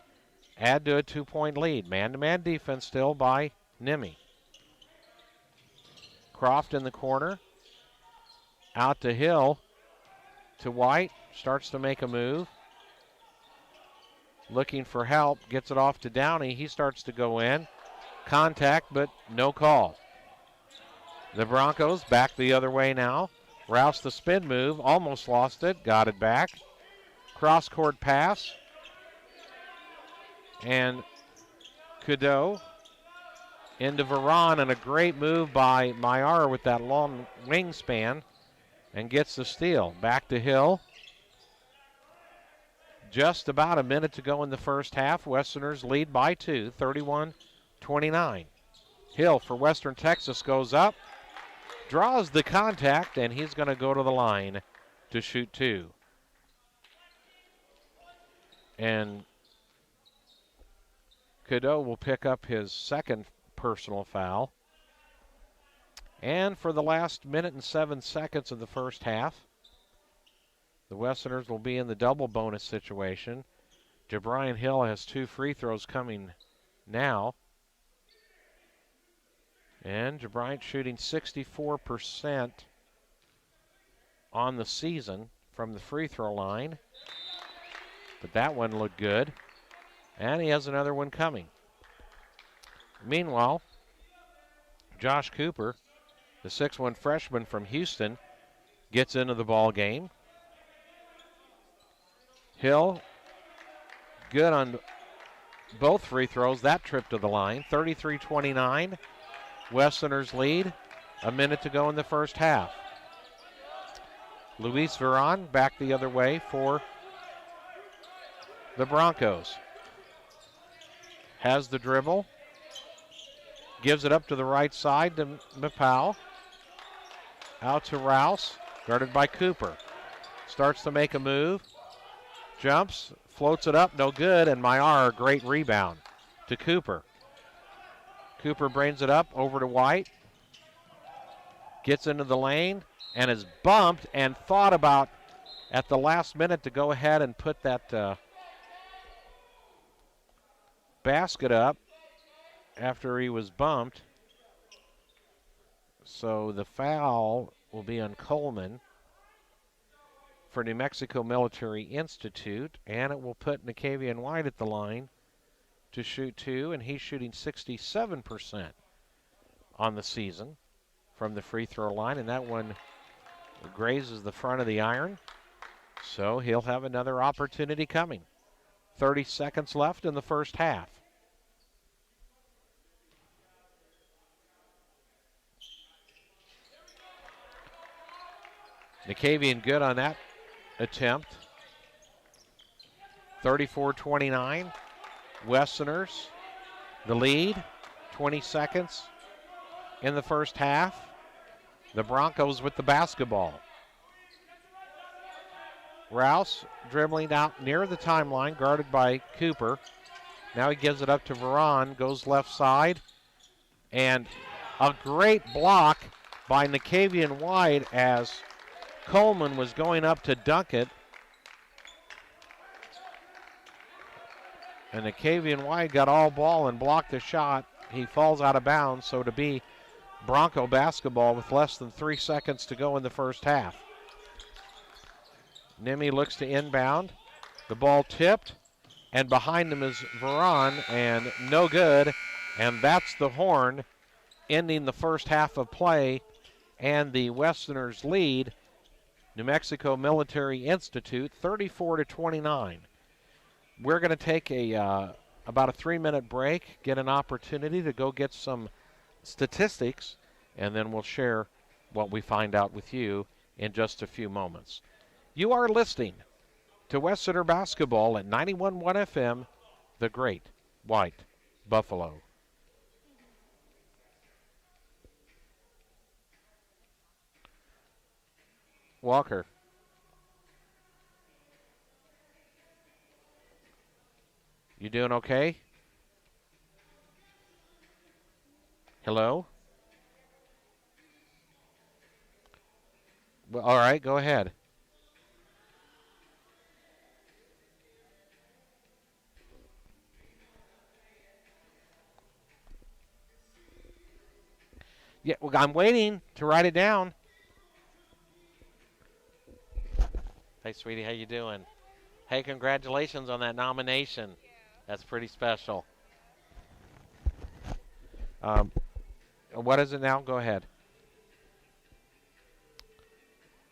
add to a 2-point lead. Man-to-man defense still by NMMI. Croft in the corner. Out to Hill. To White. Starts to make a move. Looking for help. Gets it off to Downey. He starts to go in. Contact, but no call. The Broncos back the other way now. Rouse the spin move. Almost lost it. Got it back. Cross-court pass. And Cadeau into Veron, and a great move by Maillard with that long wingspan, and gets the steal. Back to Hill. Just about a minute to go in the first half. Westerners lead by 2, 31-29. Hill for Western Texas goes up, draws the contact, and he's going to go to the line to shoot 2. And Cadeau will pick up his second personal foul. And for the last minute and 7 seconds of the first half, the Westerners will be in the double bonus situation. Jabrian Hill has 2 free throws coming now. And Jabrian shooting 64% on the season from the free throw line. But that one looked good. And he has another one coming. Meanwhile, Josh Cooper, the 6'1" freshman from Houston, gets into the ball game. Hill, good on both free throws. That trip to the line, 33-29. Westerners lead. A minute to go in the first half. Luis Veron back the other way for the Broncos. Has the dribble. Gives it up to the right side to Mapau. Out to Rouse, guarded by Cooper. Starts to make a move. Jumps, floats it up, no good, and Maillard, great rebound to Cooper. Cooper brings it up over to White. Gets into the lane and is bumped and thought about at the last minute to go ahead and put that basket up after he was bumped. So the foul will be on Coleman for New Mexico Military Institute, and it will put Nicavian White at the line to shoot 2, and he's shooting 67% on the season from the free throw line, and that one grazes the front of the iron. So he'll have another opportunity coming. 30 seconds left in the first half. Nicavian good on that attempt. 34-29. Westerners, the lead. 20 seconds in the first half. The Broncos with the basketball. Rouse dribbling out near the timeline, guarded by Cooper. Now he gives it up to Veron, goes left side. And a great block by Nicavian White as Coleman was going up to dunk it. And Nicavian White got all ball and blocked the shot. He falls out of bounds, so to be Bronco basketball with less than 3 seconds to go in the first half. NMMI looks to inbound. The ball tipped, and behind him is Veron, and no good. And that's the horn, ending the first half of play, and the Westerners lead New Mexico Military Institute 34-29. We're going to take about a 3-minute break, get an opportunity to go get some statistics, and then we'll share what we find out with you in just a few moments. You are listening to West Center Basketball at 91.1 FM, the Great White Buffalo. Walker You doing okay? Hello? Well, all right, go ahead. Yeah, well, I'm waiting to write it down. Hey, sweetie, how you doing? Hey, congratulations on that nomination. That's pretty special. Um, what is it now? Go ahead.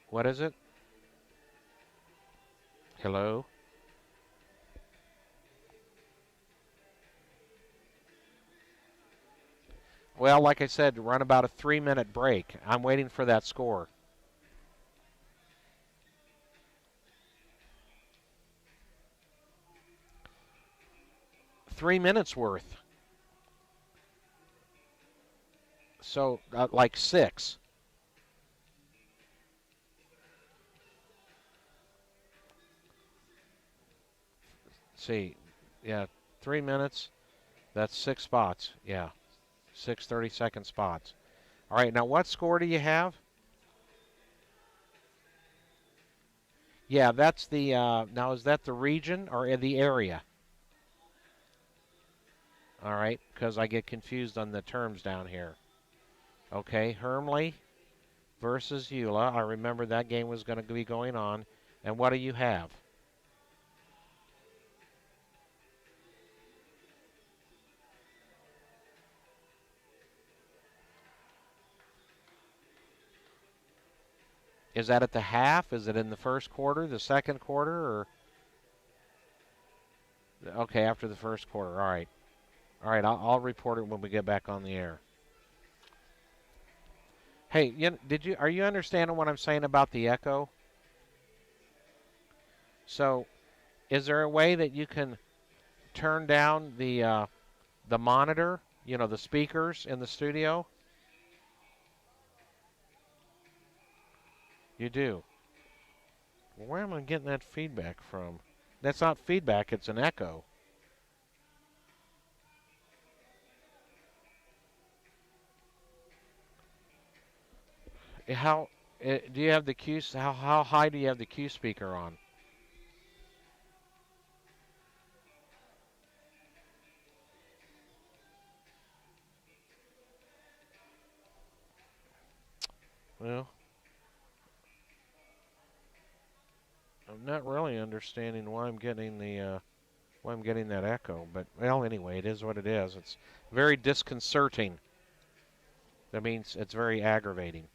What is it? Hello? Well, like I said, run about a 3-minute break. I'm waiting for that score. 3 minutes worth. So, like 6. See, yeah, 3 minutes. That's 6 spots. Yeah, 6 30-second spots. All right, now what score do you have? Yeah, that's the, now is that the region or the area? All right, because I get confused on the terms down here. Okay, Hermley versus Eula. I remember that game was going to be going on. And what do you have? Is that at the half? Is it in the first quarter, the second quarter, or? Okay, after the first quarter. All right. All right, I'll report it when we get back on the air. Hey, are you understanding what I'm saying about the echo? So, is there a way that you can turn down the monitor, the speakers in the studio? You do. Well, where am I getting that feedback from? That's not feedback, it's an echo. How do you have the Q? How high do you have the Q speaker on? Well, I'm not really understanding why I'm getting that echo. But well, anyway, it is what it is. It's very disconcerting. That means it's very aggravating.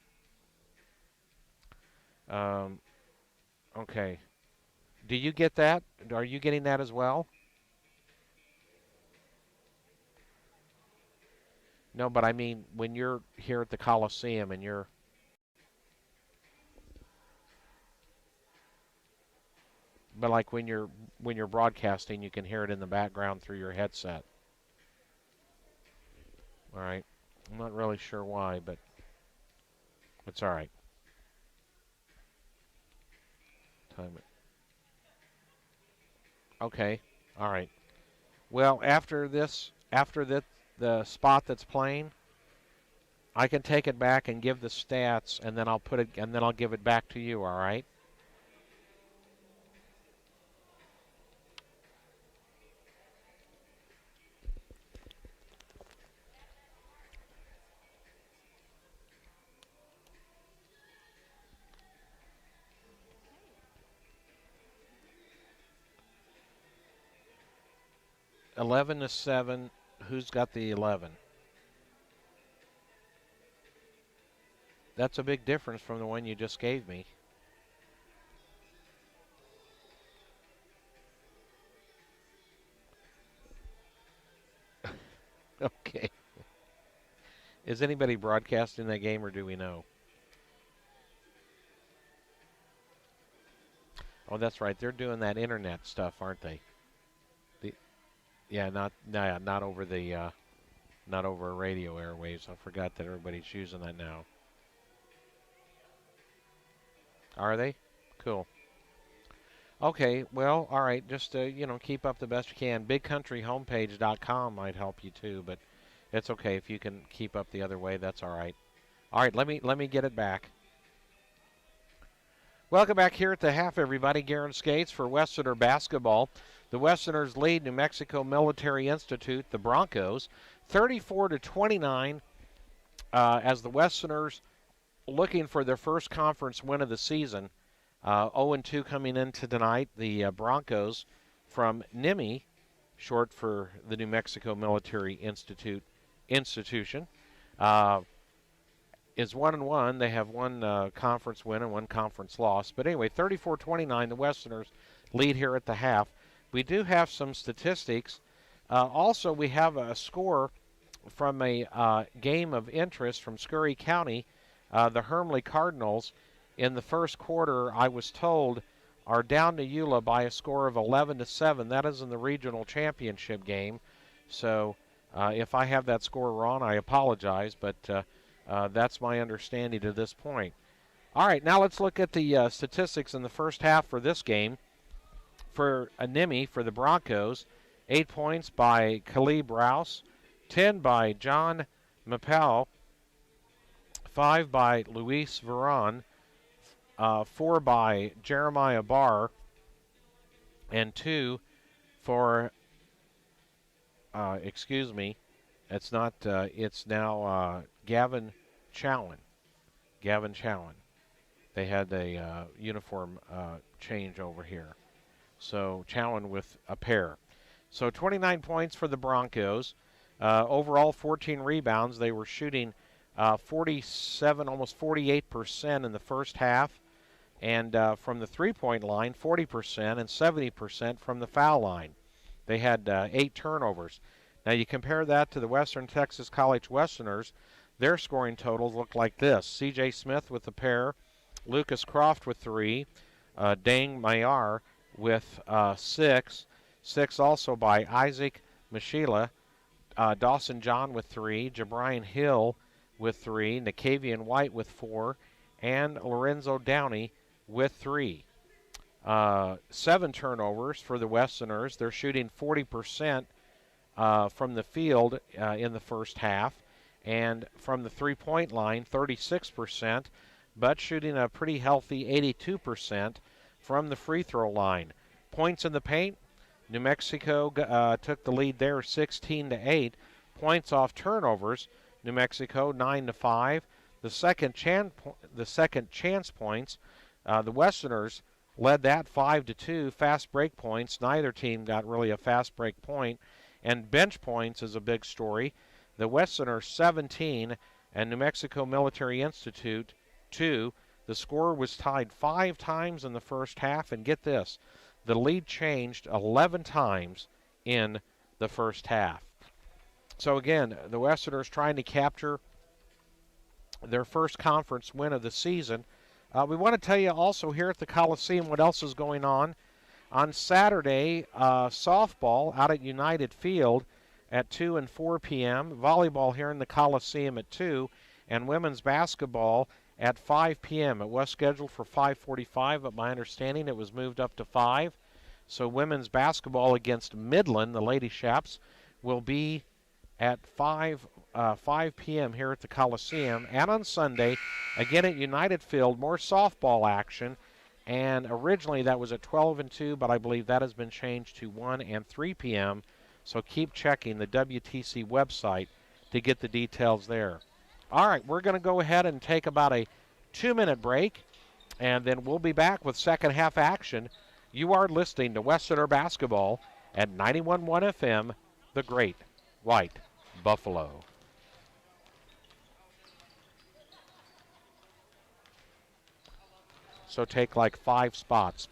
Um, okay. Do you get that? Are you getting that as well? No, but I mean when you're here at the Coliseum and but like when you're broadcasting, you can hear it in the background through your headset. All right. I'm not really sure why, but it's all right. Time it. Okay. All right. Well, after the spot that's playing, I can take it back and give the stats, and then I'll give it back to you. All right. 11-7. Who's got the 11? That's a big difference from the one you just gave me. Okay. Is anybody broadcasting that game, or do we know? Oh, that's right. They're doing that internet stuff, aren't they? The, yeah, not over not over radio airwaves. I forgot that everybody's using that now. Are they? Cool. Okay, well, all right. Just keep up the best you can. BigCountryHomepage.com might help you too, but it's okay if you can keep up the other way. That's all right. All right, let me get it back. Welcome back here at the half, everybody. Garen Skates for Westerner basketball. The Westerners lead New Mexico Military Institute, the Broncos, 34-29, as the Westerners looking for their first conference win of the season. 0-2 coming into tonight. The Broncos from NMMI, short for the New Mexico Military Institution, is 1-1. They have one conference win and one conference loss. But anyway, 34-29, the Westerners lead here at the half. We do have some statistics. Also, we have a score from a game of interest from Scurry County. The Hermley Cardinals, in the first quarter, I was told, are down to Eula by a score of 11-7. That is in the regional championship game. So if I have that score wrong, I apologize, but that's my understanding to this point. All right, now let's look at the statistics in the first half for this game. For NMMI, for the Broncos, 8 points by Caleb Rouse, 10 by John Mappel, 5 by Luis Veron, 4 by Jeremiah Barr, and 2 for, it's not, it's now Gavin Chowan. Gavin Chowan. They had a uniform change over here. So Chowan with a pair. So 29 points for the Broncos. Overall, 14 rebounds. They were shooting 47, almost 48% in the first half. And from the three-point line, 40% and 70% from the foul line. They had 8 turnovers. Now you compare that to the Western Texas College Westerners, their scoring totals look like this. C.J. Smith with a pair, Lucas Croft with 3, Dang Mayar with 6, 6 also by Isaac Mashila, Dawson John with 3, Jabrian Hill with 3, Nicavian White with 4, and Lorenzo Downey with 3. 7 turnovers for the Westerners. They're shooting 40% from the field in the first half, and from the three-point line, 36%, but shooting a pretty healthy 82% from the free throw line. Points in the paint, New Mexico took the lead there 16-8. Points off turnovers, New Mexico 9-5. The second chance points, the Westerners led that 5-2. Fast break points, neither team got really a fast break point. And bench points is a big story. The Westerners 17 and New Mexico Military Institute 2. The score was tied 5 times in the first half, and get this, the lead changed 11 times in the first half. So again, the Westerners trying to capture their first conference win of the season. We want to tell you also here at the Coliseum what else is going on. On Saturday, softball out at United Field at 2 and 4 p.m., volleyball here in the Coliseum at 2, and women's basketball at 5 p.m. It was scheduled for 5:45, but my understanding it was moved up to 5. So women's basketball against Midland, the Lady Chaps, will be at 5 p.m. here at the Coliseum. And on Sunday, again at United Field, more softball action. And originally that was at 12 and 2, but I believe that has been changed to 1 and 3 p.m. So keep checking the WTC website to get the details there. All right, we're going to go ahead and take about a 2-minute break, and then we'll be back with second half action. You are listening to Westerner Basketball at 91.1 FM, the Great White Buffalo. So take like 5 spots.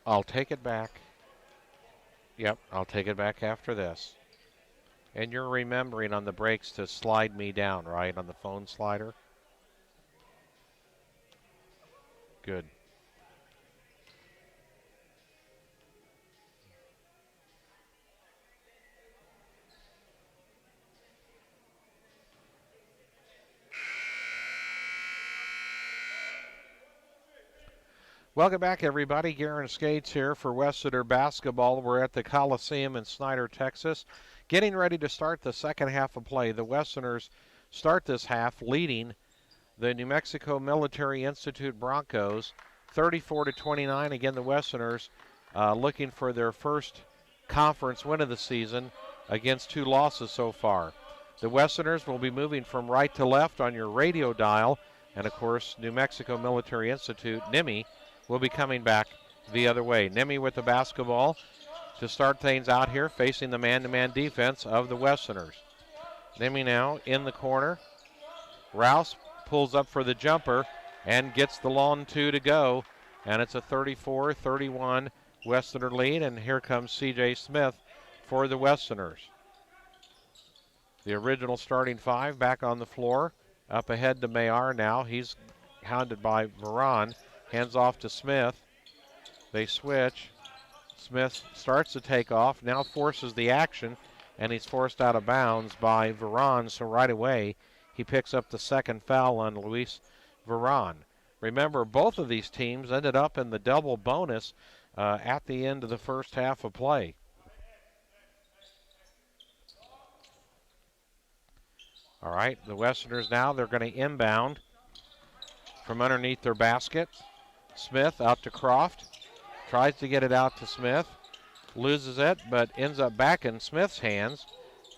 I'll take it back. Yep, I'll take it back after this. And you're remembering on the breaks to slide me down, right, on the phone slider? Good. Welcome back, everybody. Garen Skates here for Westcenter basketball. We're at the Coliseum in Snyder, Texas, getting ready to start the second half of play. The Westerners start this half leading the New Mexico Military Institute Broncos 34-29. Again, the Westerners looking for their first conference win of the season against 2 losses so far. The Westerners will be moving from right to left on your radio dial, and of course, New Mexico Military Institute, NMMI, will be coming back the other way. NMMI with the basketball to start things out here, facing the man-to-man defense of the Westerners. NMMI now in the corner. Rouse pulls up for the jumper and gets the long 2 to go, and it's a 34-31 Westerner lead, and here comes C.J. Smith for the Westerners. The original starting 5 back on the floor. Up ahead to Mayar now. He's hounded by Varon. Hands off to Smith. They switch. Smith starts to take off, now forces the action, and he's forced out of bounds by Varon, so right away he picks up the second foul on Luis Varon. Remember, both of these teams ended up in the double bonus at the end of the first half of play. All right, the Westerners now, they're going to inbound from underneath their basket. Smith out to Croft, tries to get it out to Smith, loses it, but ends up back in Smith's hands.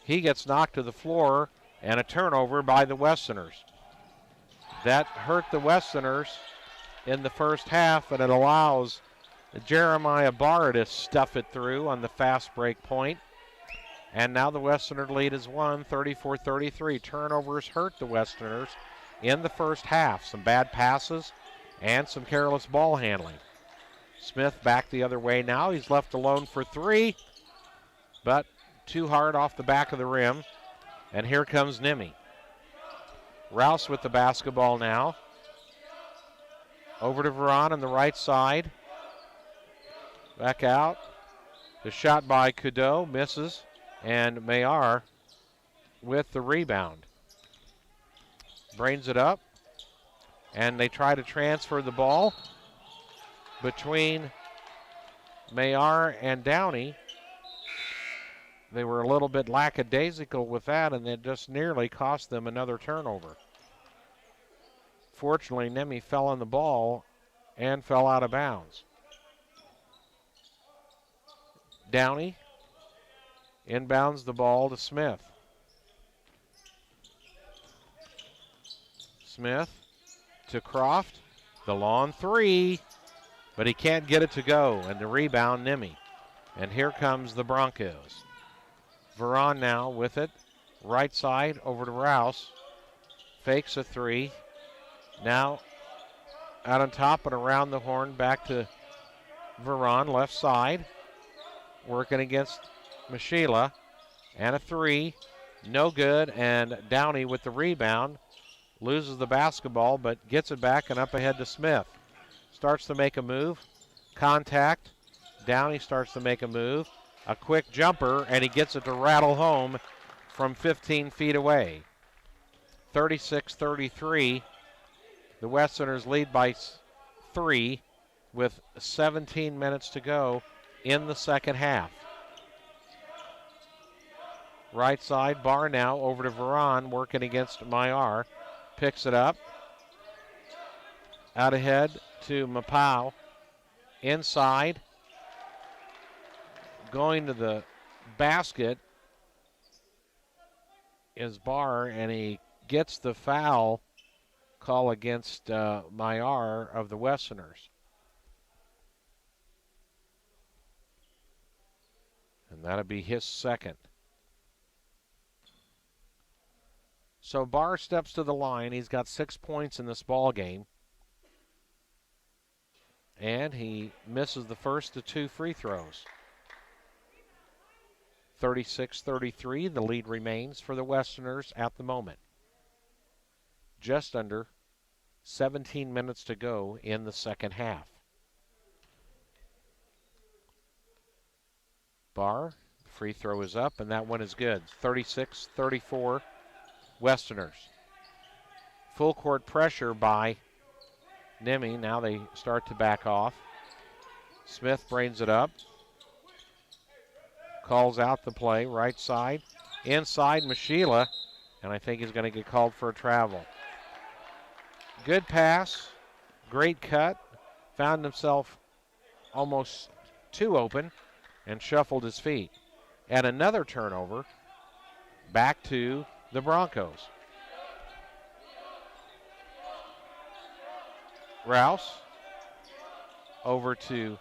He gets knocked to the floor, and a turnover by the Westerners. That hurt the Westerners in the first half, and it allows Jeremiah Barr to stuff it through on the fast break point. And now the Westerner lead is 34-33. Turnovers hurt the Westerners in the first half. Some bad passes and some careless ball handling. Smith back the other way now. He's left alone for 3, but too hard off the back of the rim. And here comes NMMI. Rouse with the basketball now. Over to Varon on the right side. Back out. The shot by Cadeau misses. And Mayar with the rebound. Brains it up. And they try to transfer the ball between Mayar and Downey. They were a little bit lackadaisical with that, and it just nearly cost them another turnover. Fortunately, NMMI fell on the ball and fell out of bounds. Downey inbounds the ball to Smith. Smith to Croft, the long 3, but he can't get it to go, and the rebound, NMMI. And here comes the Broncos. Varon now with it, right side over to Rouse, fakes a 3, now out on top and around the horn, back to Varon, left side, working against Mashila, and a 3, no good, and Downey with the rebound, loses the basketball, but gets it back and up ahead to Smith. Starts to make a move, contact, Downey starts to make a move, a quick jumper, and he gets it to rattle home from 15 feet away. 36-33, the Westerners lead by 3 with 17 minutes to go in the second half. Right side, Barr now over to Varon, working against Mayar. Picks it up. Out ahead to Mapau. Inside. Going to the basket is Barr, and he gets the foul call against Mayar of the Westerners. And that'll be his second. So Barr steps to the line. He's got 6 points in this ball game. And he misses the first of 2 free throws. 36-33, the lead remains for the Westerners at the moment. Just under 17 minutes to go in the second half. Barr, free throw is up, and that one is good. 36-34, Westerners. Full court pressure by NMMI. Now they start to back off. Smith brings it up. Calls out the play, right side. Inside, Mashila, and I think he's going to get called for a travel. Good pass, great cut. Found himself almost too open and shuffled his feet. And another turnover back to the Broncos. Rouse over to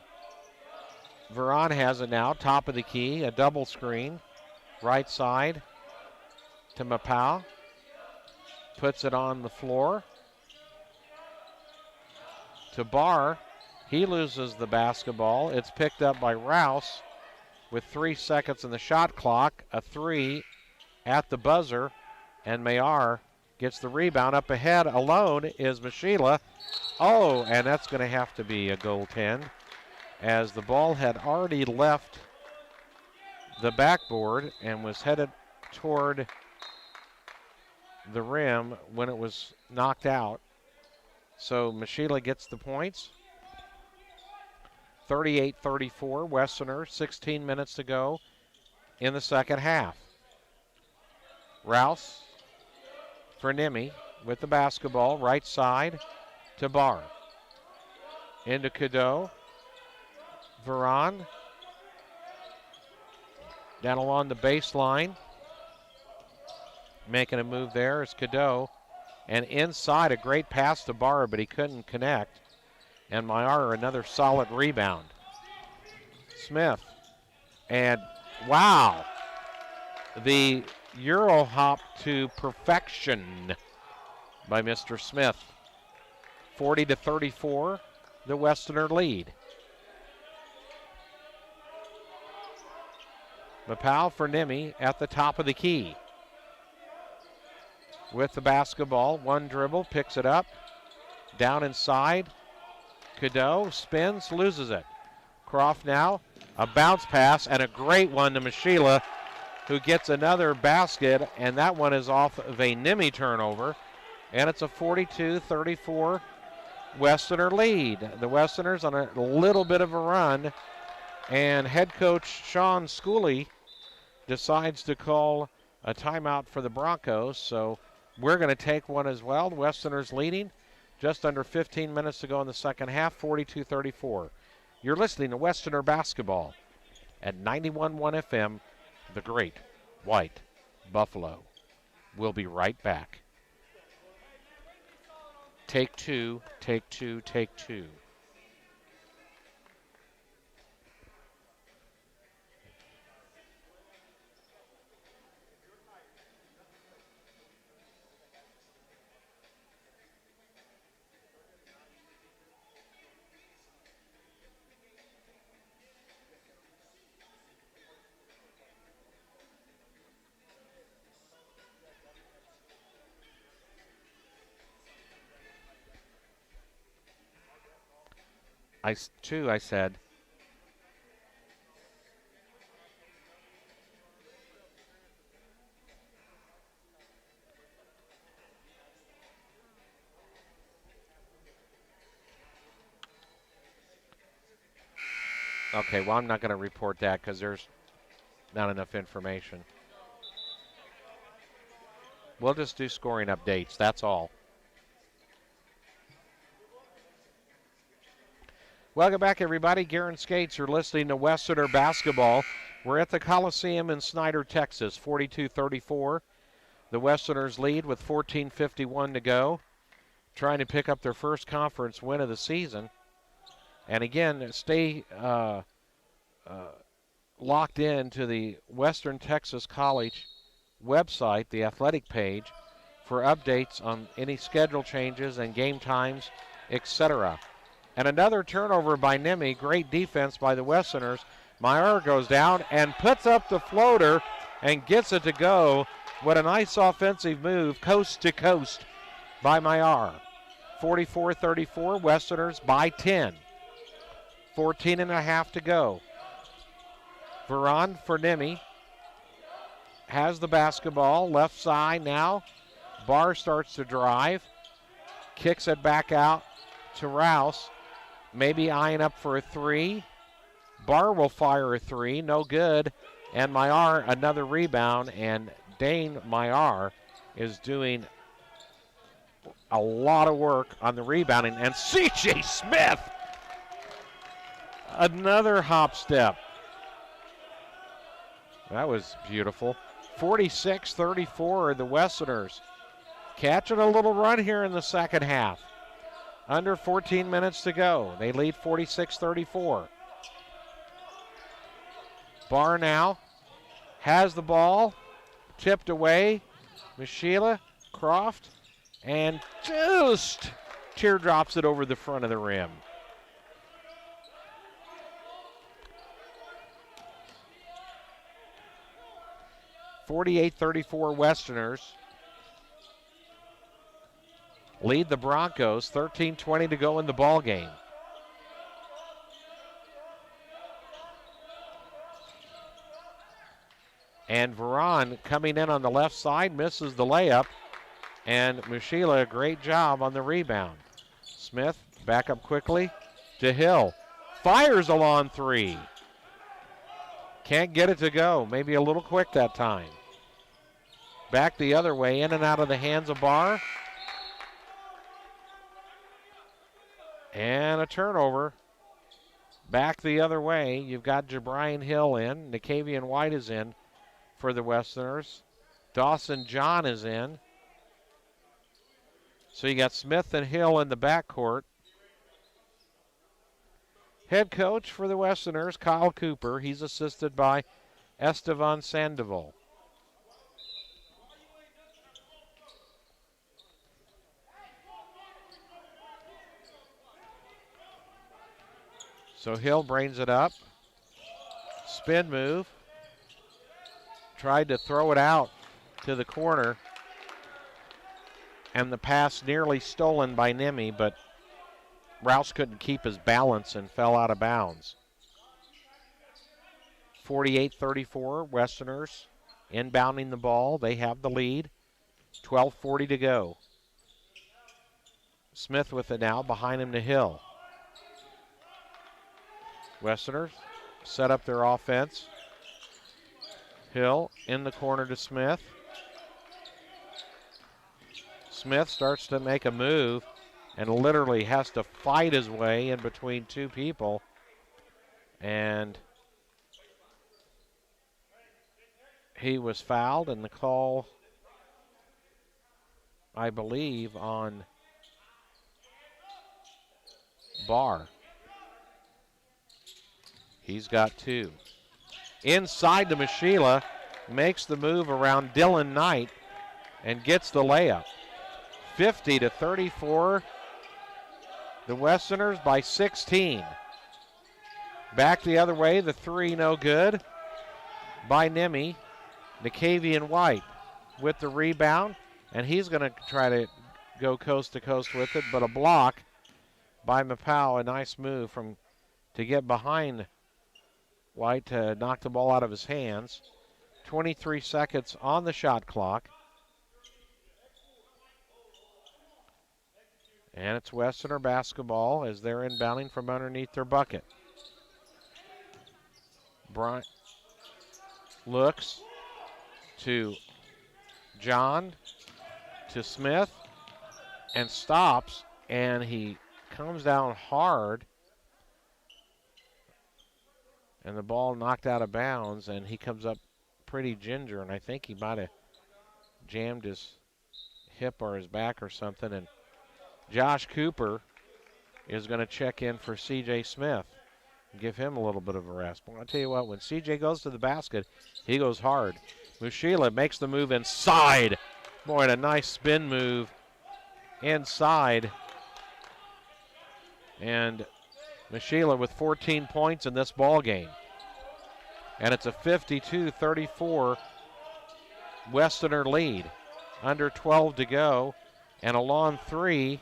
Veron, has it now, top of the key, a double screen, right side to Mapau, puts it on the floor to Barr. He loses the basketball. It's picked up by Rouse with 3 seconds in the shot clock, a 3 at the buzzer, and Mayar gets the rebound. Up ahead alone is Mashila. Oh, and that's going to have to be a goaltend, as the ball had already left the backboard and was headed toward the rim when it was knocked out. So Mashila gets the points. 38-34, Westerner, 16 minutes to go in the second half. Rouse for NMMI with the basketball, right side to Barr. Into Cadeau. Veron down along the baseline. Making a move there is Cadeau. And inside, a great pass to Barr, but he couldn't connect. And Mayar, another solid rebound. Smith. And wow, the Euro hop to perfection by Mr. Smith. 40-34, the Westerner lead. Mapau for NMMI at the top of the key. With the basketball, one dribble, picks it up. Down inside. Cadeau spins, loses it. Croft now, a bounce pass, and a great one to Mashila, who gets another basket, and that one is off of a NMMI turnover. And it's a 42-34 Westerner lead. The Westerners on a little bit of a run, and head coach Sean Schooley decides to call a timeout for the Broncos, so we're going to take one as well. The Westerners leading, just under 15 minutes to go in the second half, 42-34. You're listening to Westerner basketball at 91.1 FM, the Great White Buffalo. We'll be right back. Take two, take two, take two. I said. Okay, well, I'm not going to report that because there's not enough information. We'll just do scoring updates, that's all. Welcome back, everybody. Garen Skates, you're listening to Westerner basketball. We're at the Coliseum in Snyder, Texas, 42-34. The Westerners lead with 14:51 to go, trying to pick up their first conference win of the season. And again, stay locked in to the Western Texas College website, the athletic page, for updates on any schedule changes and game times, etc. And another turnover by NMMI. Great defense by the Westerners. Meyer goes down and puts up the floater and gets it to go. What a nice offensive move, coast to coast by Meyer. 44-34, Westerners by 10. 14 and a half to go. Veron for NMMI has the basketball, left side now. Barr starts to drive, kicks it back out to Rouse, maybe eyeing up for a three. Barr will fire a three, no good. And Meyer another rebound, and Dane Meyer is doing a lot of work on the rebounding. And C.J. Smith, another hop step. That was beautiful. 46-34, the Westerners catching a little run here in the second half. Under 14 minutes to go. They lead 46-34. Barr now has the ball, tipped away. Michela Croft, and just teardrops it over the front of the rim. (48-34) Westerners lead the Broncos. 13:20 to go in the ball game. And Veron coming in on the left side, misses the layup. And Michela, great job on the rebound. Smith back up quickly to Hill. Fires a long three. Can't get it to go. Maybe a little quick that time. Back the other way, in and out of the hands of Barr. And a turnover. Back the other way. You've got Jabrian Hill in. Nicavian White is in for the Westerners. Dawson John is in. So you got Smith and Hill in the backcourt. Head coach for the Westerners, Kyle Cooper. He's assisted by Estevan Sandoval. So Hill brings it up. Spin move. Tried to throw it out to the corner. And the pass nearly stolen by NMMI, but Rouse couldn't keep his balance and fell out of bounds. 48-34, Westerners inbounding the ball. They have the lead. 12:40 to go. Smith with it now, behind him to Hill. Westerners set up their offense. Hill in the corner to Smith. Smith starts to make a move and literally has to fight his way in between two people. And he was fouled, and the call, I believe, on Barr. He's got two. Inside to Michela, makes the move around Dylan Knight and gets the layup. 50-34, the Westerners by 16. Back the other way, the three no good by NMMI. Nicavian White with the rebound, and he's going to try to go coast to coast with it, but a block by Mapau. A nice move to get behind White to knock the ball out of his hands. 23 seconds on the shot clock. And it's Westerner basketball as they're inbounding from underneath their bucket. Bryant looks to John, to Smith, and stops, and he comes down hard, and the ball knocked out of bounds, and he comes up pretty ginger, and I think he might have jammed his hip or his back or something, and Josh Cooper is going to check in for C.J. Smith and give him a little bit of a rest. But I'll tell you what, when C.J. goes to the basket, he goes hard. Mushila makes the move inside. Boy, and a nice spin move inside. And Mashila with 14 points in this ball game. And it's a 52-34 Westerner lead. Under 12 to go. And a long three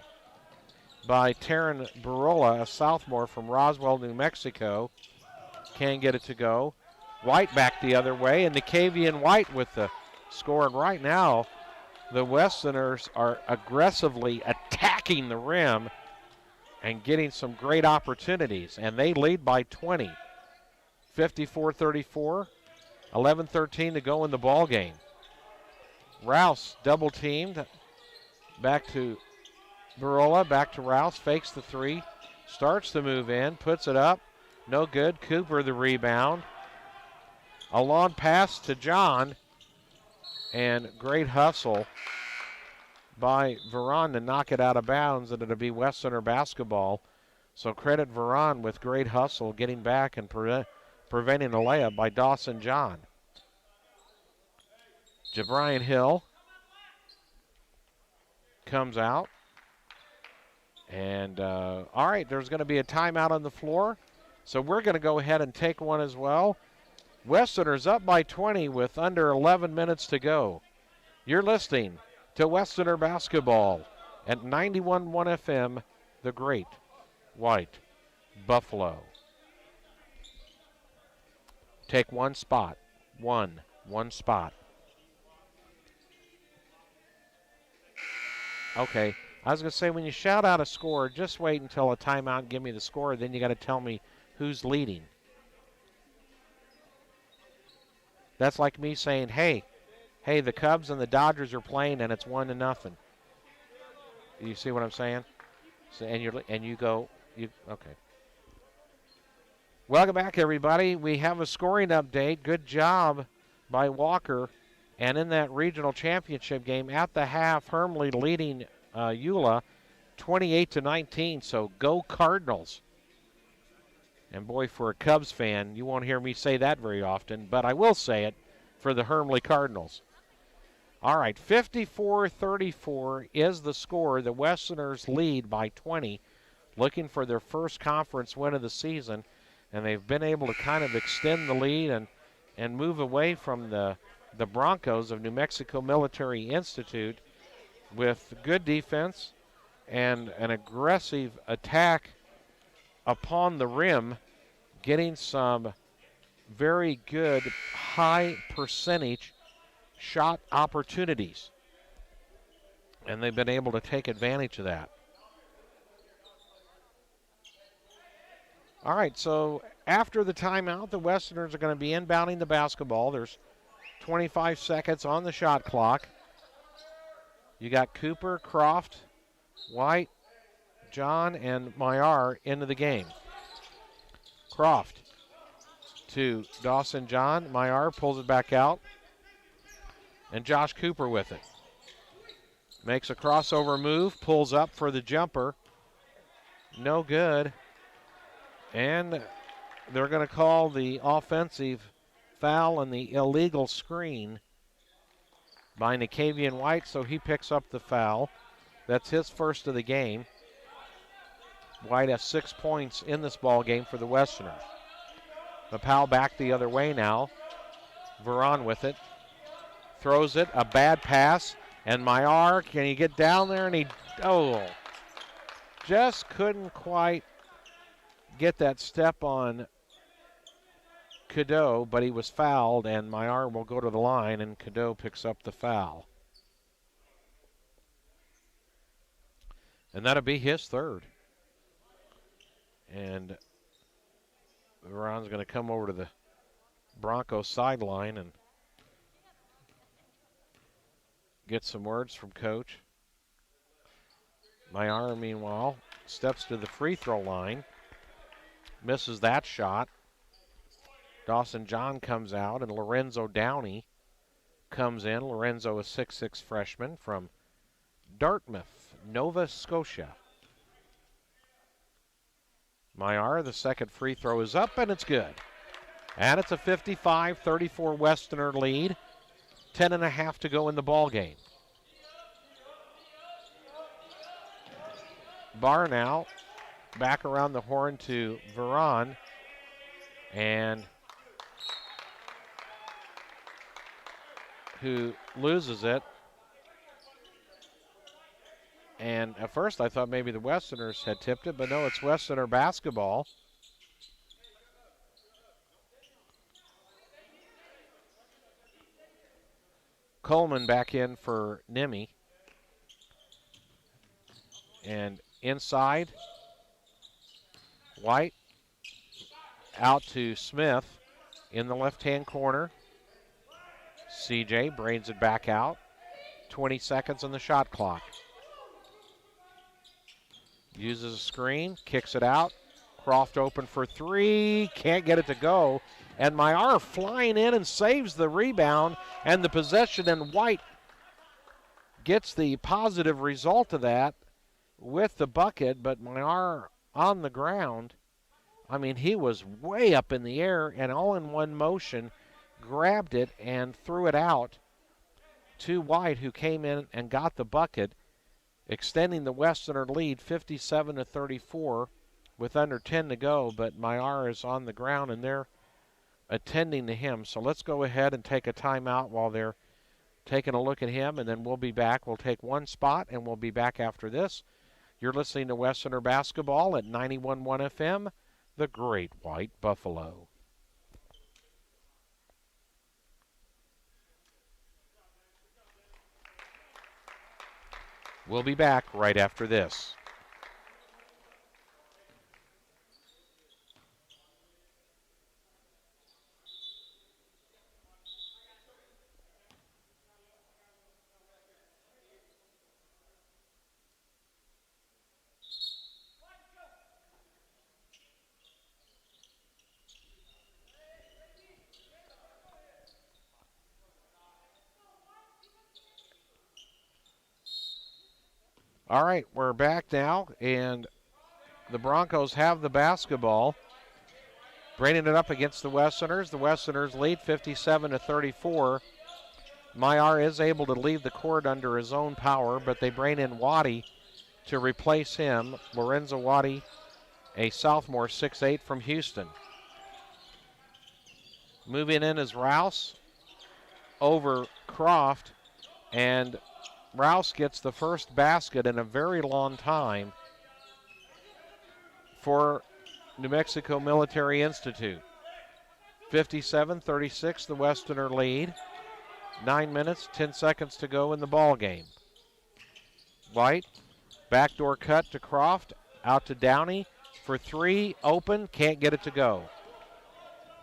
by Taryn Barola, a sophomore from Roswell, New Mexico. Can't get it to go. White back the other way, and Nicavian White with the score. And right now, the Westerners are aggressively attacking the rim and getting some great opportunities. And they lead by 20. 54-34, 11-13 to go in the ball game. Rouse double teamed. Back to Barola, back to Rouse, fakes the three, starts to move in, puts it up, no good. Cooper the rebound. A long pass to John, and great hustle by Veron to knock it out of bounds, and it'll be Westerner basketball. So credit Veron with great hustle, getting back and preventing a layup by Dawson John. Jabrian Hill comes out. And, all right, there's going to be a timeout on the floor. So we're going to go ahead and take one as well. Westerners up by 20 with under 11 minutes to go. You're listening to Westerner Basketball at 91.1 FM, the Great White Buffalo. Take one spot. One spot. Okay. I was going to say, when you shout out a score, just wait until a timeout and give me the score. Then you got to tell me who's leading. That's like me saying, hey, the Cubs and the Dodgers are playing and it's 1-0. You see what I'm saying? So, and you go, okay. Welcome back, everybody. We have a scoring update. Good job by Walker. And in that regional championship game at the half, Hermley leading Eula 28-19, so go Cardinals. And boy, for a Cubs fan, you won't hear me say that very often, but I will say it for the Hermley Cardinals. All right, 54-34 is the score. The Westerners lead by 20, looking for their first conference win of the season, and they've been able to kind of extend the lead and move away from the Broncos of New Mexico Military Institute with good defense and an aggressive attack upon the rim, getting some very good high percentage shot opportunities. And they've been able to take advantage of that. All right, so after the timeout, the Westerners are going to be inbounding the basketball. There's 25 seconds on the shot clock. You got Cooper, Croft, White, John, and Mayar into the game. Croft to Dawson John. Mayar pulls it back out. And Josh Cooper with it. Makes a crossover move, pulls up for the jumper. No good. And they're going to call the offensive foul and the illegal screen by Nicavian White, so he picks up the foul. That's his first of the game. White has 6 points in this ball game for the Westerners. The Powell back the other way now. Veron with it. Throws it, a bad pass, and Mayar, can he get down there? And he, just couldn't quite get that step on Cadeau, but he was fouled, and Mayar will go to the line, and Cadeau picks up the foul. And that'll be his third. And Veron's going to come over to the Broncos sideline and get some words from Coach. Mayar, meanwhile, steps to the free throw line. Misses that shot. Dawson John comes out, and Lorenzo Downey comes in. Lorenzo, a 6'6" freshman from Dartmouth, Nova Scotia. Mayar, the second free throw is up, and it's good. And it's a 55-34 Westerner lead. 10.5 to go in the ball game. Barr now back around the horn to Veron. And who loses it. And at first I thought maybe the Westerners had tipped it, but no, it's Westerner basketball. Coleman back in for NMMI. And inside, White out to Smith in the left-hand corner. CJ brains it back out. 20 seconds on the shot clock. Uses a screen, kicks it out. Croft open for three, can't get it to go. And Mayar flying in and saves the rebound and the possession, and White gets the positive result of that with the bucket, but Mayar on the ground. I mean, he was way up in the air and all in one motion, grabbed it and threw it out to White, who came in and got the bucket, extending the Westerner lead 57-34 with under 10 to go, but Mayar is on the ground and they're attending to him. So let's go ahead and take a timeout while they're taking a look at him, and then we'll be back. We'll take one spot and we'll be back after this. You're listening to Westerner Basketball at 91.1 FM, the Great White Buffalo. We'll be back right after this. All right, we're back now, and the Broncos have the basketball, bringing it up against the Westerners. The Westerners lead 57-34. Mayar is able to leave the court under his own power, but they bring in Waddy to replace him. Lorenzo Waddy, a sophomore, 6'8" from Houston. Moving in is Rouse over Croft, and Rouse gets the first basket in a very long time for New Mexico Military Institute. 57-36, the Westerner lead. 9 minutes, 10 seconds to go in the ball game. White, backdoor cut to Croft, out to Downey for three, open, can't get it to go.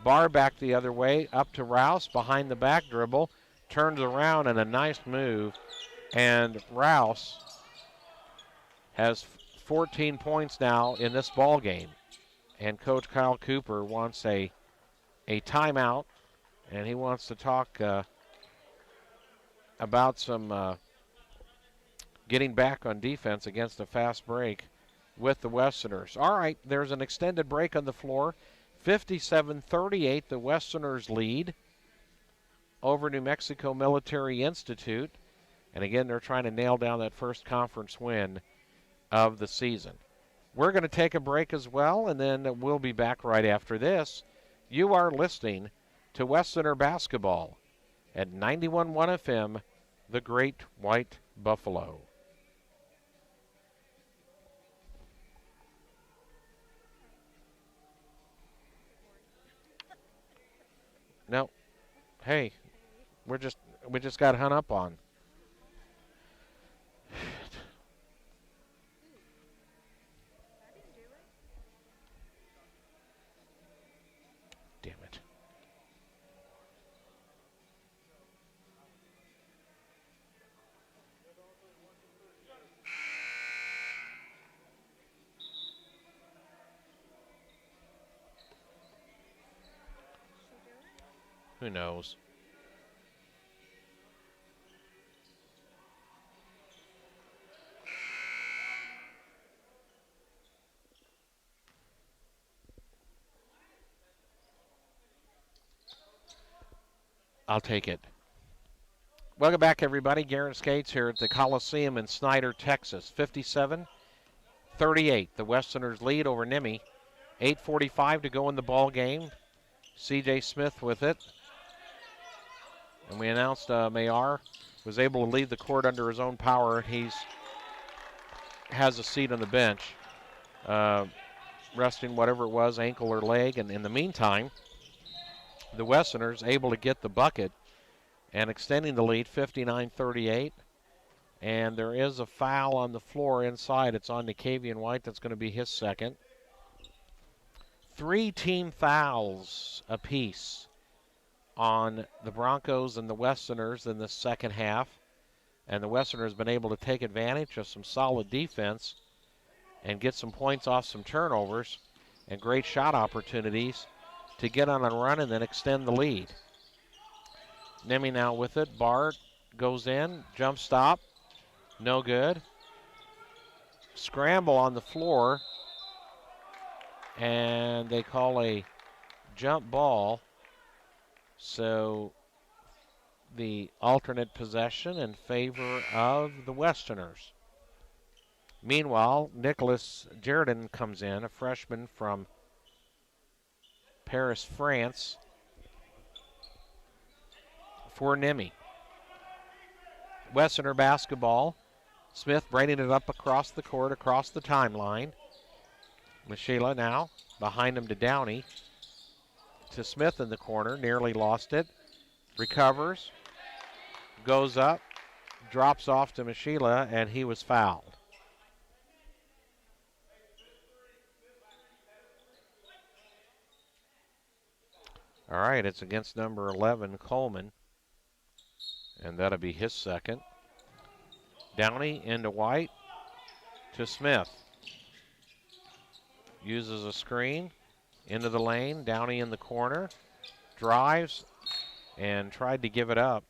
Barr back the other way, up to Rouse, behind the back dribble, turns around, and a nice move. And Rouse has 14 points now in this ball game. And Coach Kyle Cooper wants a timeout, and he wants to talk about some getting back on defense against a fast break with the Westerners. All right, there's an extended break on the floor. 57-38, the Westerners lead over New Mexico Military Institute. And again, they're trying to nail down that first conference win of the season. We're going to take a break as well, and then we'll be back right after this. You are listening to Westerner Basketball at 91.1 FM, the Great White Buffalo. No, hey, we just got hung up on. Damn it. Who knows? I'll take it. Welcome back, everybody. Garrett Skates here at the Coliseum in Snyder, Texas. 38. The Westerners lead over NMMI. 8:45 to go in the ball game. C.J. Smith with it. And we announced Mayar was able to leave the court under his own power. He has a seat on the bench, resting whatever it was, ankle or leg. And in the meantime, the Westerners able to get the bucket and extending the lead 59-38. And there is a foul on the floor inside. It's on Nicavian White. That's going to be his second. 3 team fouls apiece on the Broncos and the Westerners in the second half. And the Westerners have been able to take advantage of some solid defense and get some points off some turnovers and great shot opportunities to get on a run and then extend the lead. NMMI now with it. Bart goes in, jump stop, no good. Scramble on the floor, and they call a jump ball. So the alternate possession in favor of the Westerners. Meanwhile, Nicholas Jeridon comes in, a freshman from Paris, France, for NMMI. Westerner basketball. Smith bringing it up across the court, across the timeline. Michela now behind him to Downey. To Smith in the corner, nearly lost it. Recovers, goes up, drops off to Michela, and he was fouled. All right, it's against number 11, Coleman, and that'll be his second. Downey into White to Smith. Uses a screen into the lane. Downey in the corner. Drives and tried to give it up.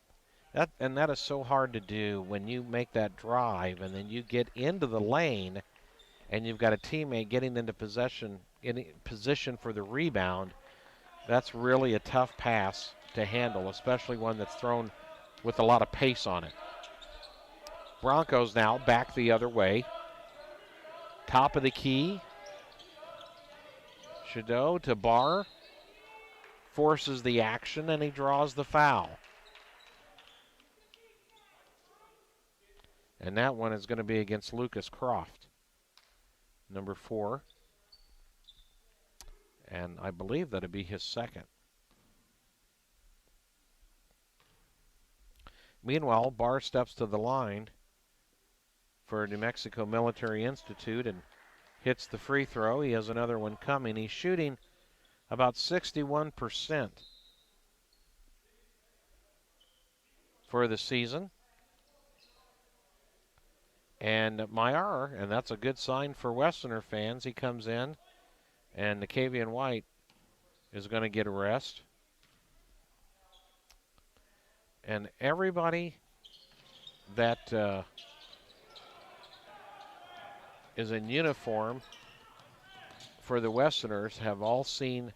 That is so hard to do when you make that drive and then you get into the lane and you've got a teammate getting into position for the rebound. That's really a tough pass to handle, especially one that's thrown with a lot of pace on it. Broncos now back the other way. Top of the key. Shadow to Barr. Forces the action and he draws the foul. And that one is going to be against Lucas Croft, number 4. And I believe that'll be his second. Meanwhile, Barr steps to the line for New Mexico Military Institute and hits the free throw. He has another one coming. He's shooting about 61% for the season. And Mayar, and that's a good sign for Westerner fans. He comes in, and Nicavian White is going to get a rest. And everybody that is in uniform for the Westerners have all seen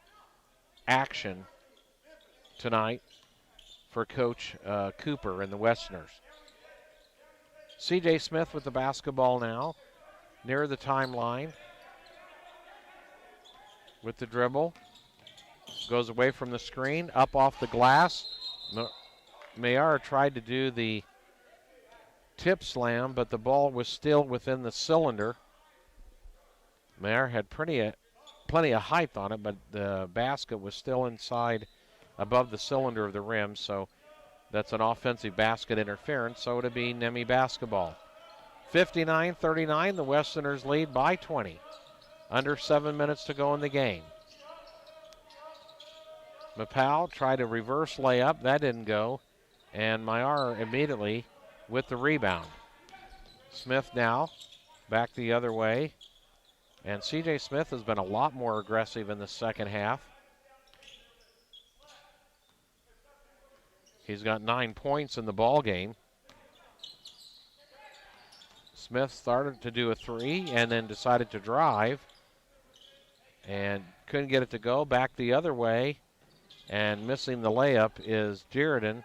action tonight for Coach Cooper and the Westerners. C.J. Smith with the basketball now, near the timeline. With the dribble, goes away from the screen, up off the glass. Mayar tried to do the tip slam, but the ball was still within the cylinder. Mayar had plenty of height on it, but the basket was still inside above the cylinder of the rim, so that's an offensive basket interference, so it'll be NMMI basketball. 59-39, the Westerners lead by 20. Under 7 minutes to go in the game. Mapau tried a reverse layup. That didn't go. And Mayar immediately with the rebound. Smith now back the other way. And C.J. Smith has been a lot more aggressive in the second half. He's got 9 points in the ball game. Smith started to do a 3 and then decided to drive and couldn't get it to go. Back the other way, and missing the layup is Jeridon,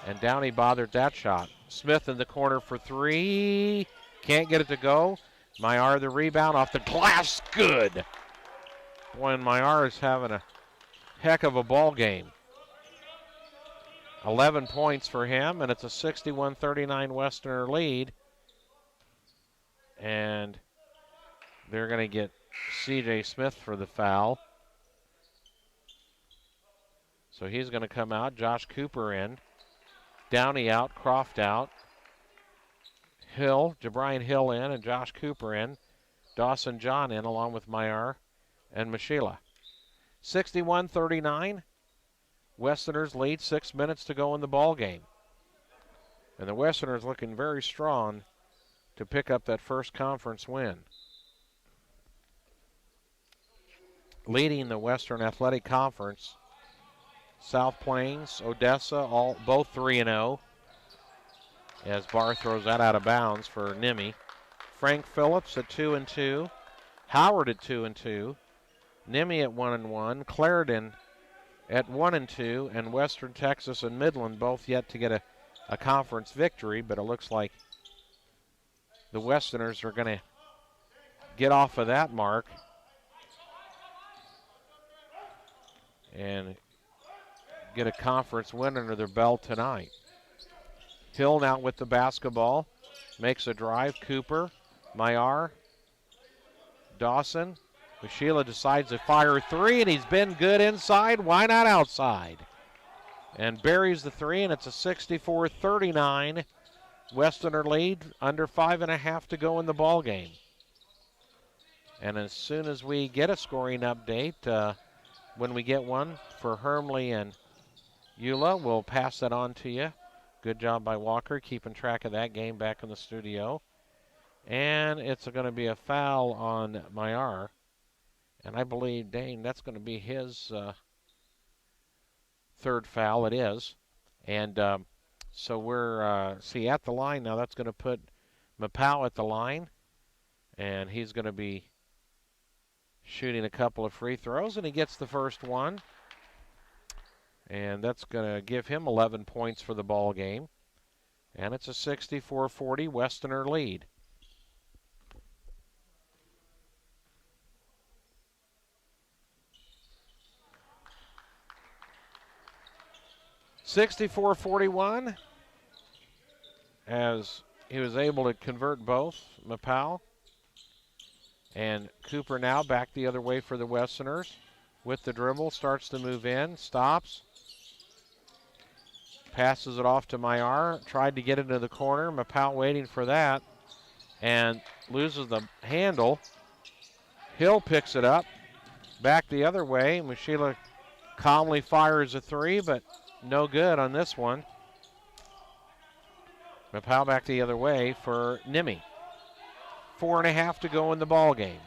and Downey bothered that shot. Smith in the corner for 3, can't get it to go. Maillard the rebound off the glass, good. Boy, and Maillard is having a heck of a ball game. 11 points for him, and it's a 61-39 Westerner lead. And they're going to get C.J. Smith for the foul. So he's going to come out. Josh Cooper in. Downey out. Croft out. Hill, Jabrian Hill in, and Josh Cooper in. Dawson John in, along with Maillard and Mashila. 61-39. Westerners lead, 6 minutes to go in the ball game. And the Westerners looking very strong to pick up that first conference win. Leading the Western Athletic Conference, South Plains, Odessa, both 3-0. As Barr throws that out of bounds for NMMI. Frank Phillips at 2-2. Howard at 2-2. NMMI at 1-1. Clarendon at 1-2. And Western Texas and Midland both yet to get a conference victory, but it looks like the Westerners are going to get off of that mark and get a conference win under their belt tonight. Hill now with the basketball, makes a drive. Cooper, Maillard, Dawson. Mashila decides to fire three, and he's been good inside. Why not outside? And buries the three, and it's a 64-39 Westerner lead. Under 5.5 to go in the ball game. And as soon as we get a scoring update, when we get one for Hermley and Eula, we'll pass that on to you. Good job by Walker keeping track of that game back in the studio. And it's going to be a foul on Maillard. And I believe, Dane, that's going to be his third foul. It is. And so we're, at the line now. That's going to put Mapau at the line. And he's going to be shooting a couple of free throws. And he gets the first one. And that's going to give him 11 points for the ball game. And it's a 64-40 Westerner lead. (64-41) as he was able to convert both. Mapau and Cooper now back the other way for the Westerners. With the dribble, starts to move in, stops. Passes it off to Maillard. Tried to get into the corner. Mapau waiting for that. And loses the handle. Hill picks it up. Back the other way. Mashila calmly fires a three, but no good on this one. Mapau back the other way for NMMI. 4.5 to go in the ball game.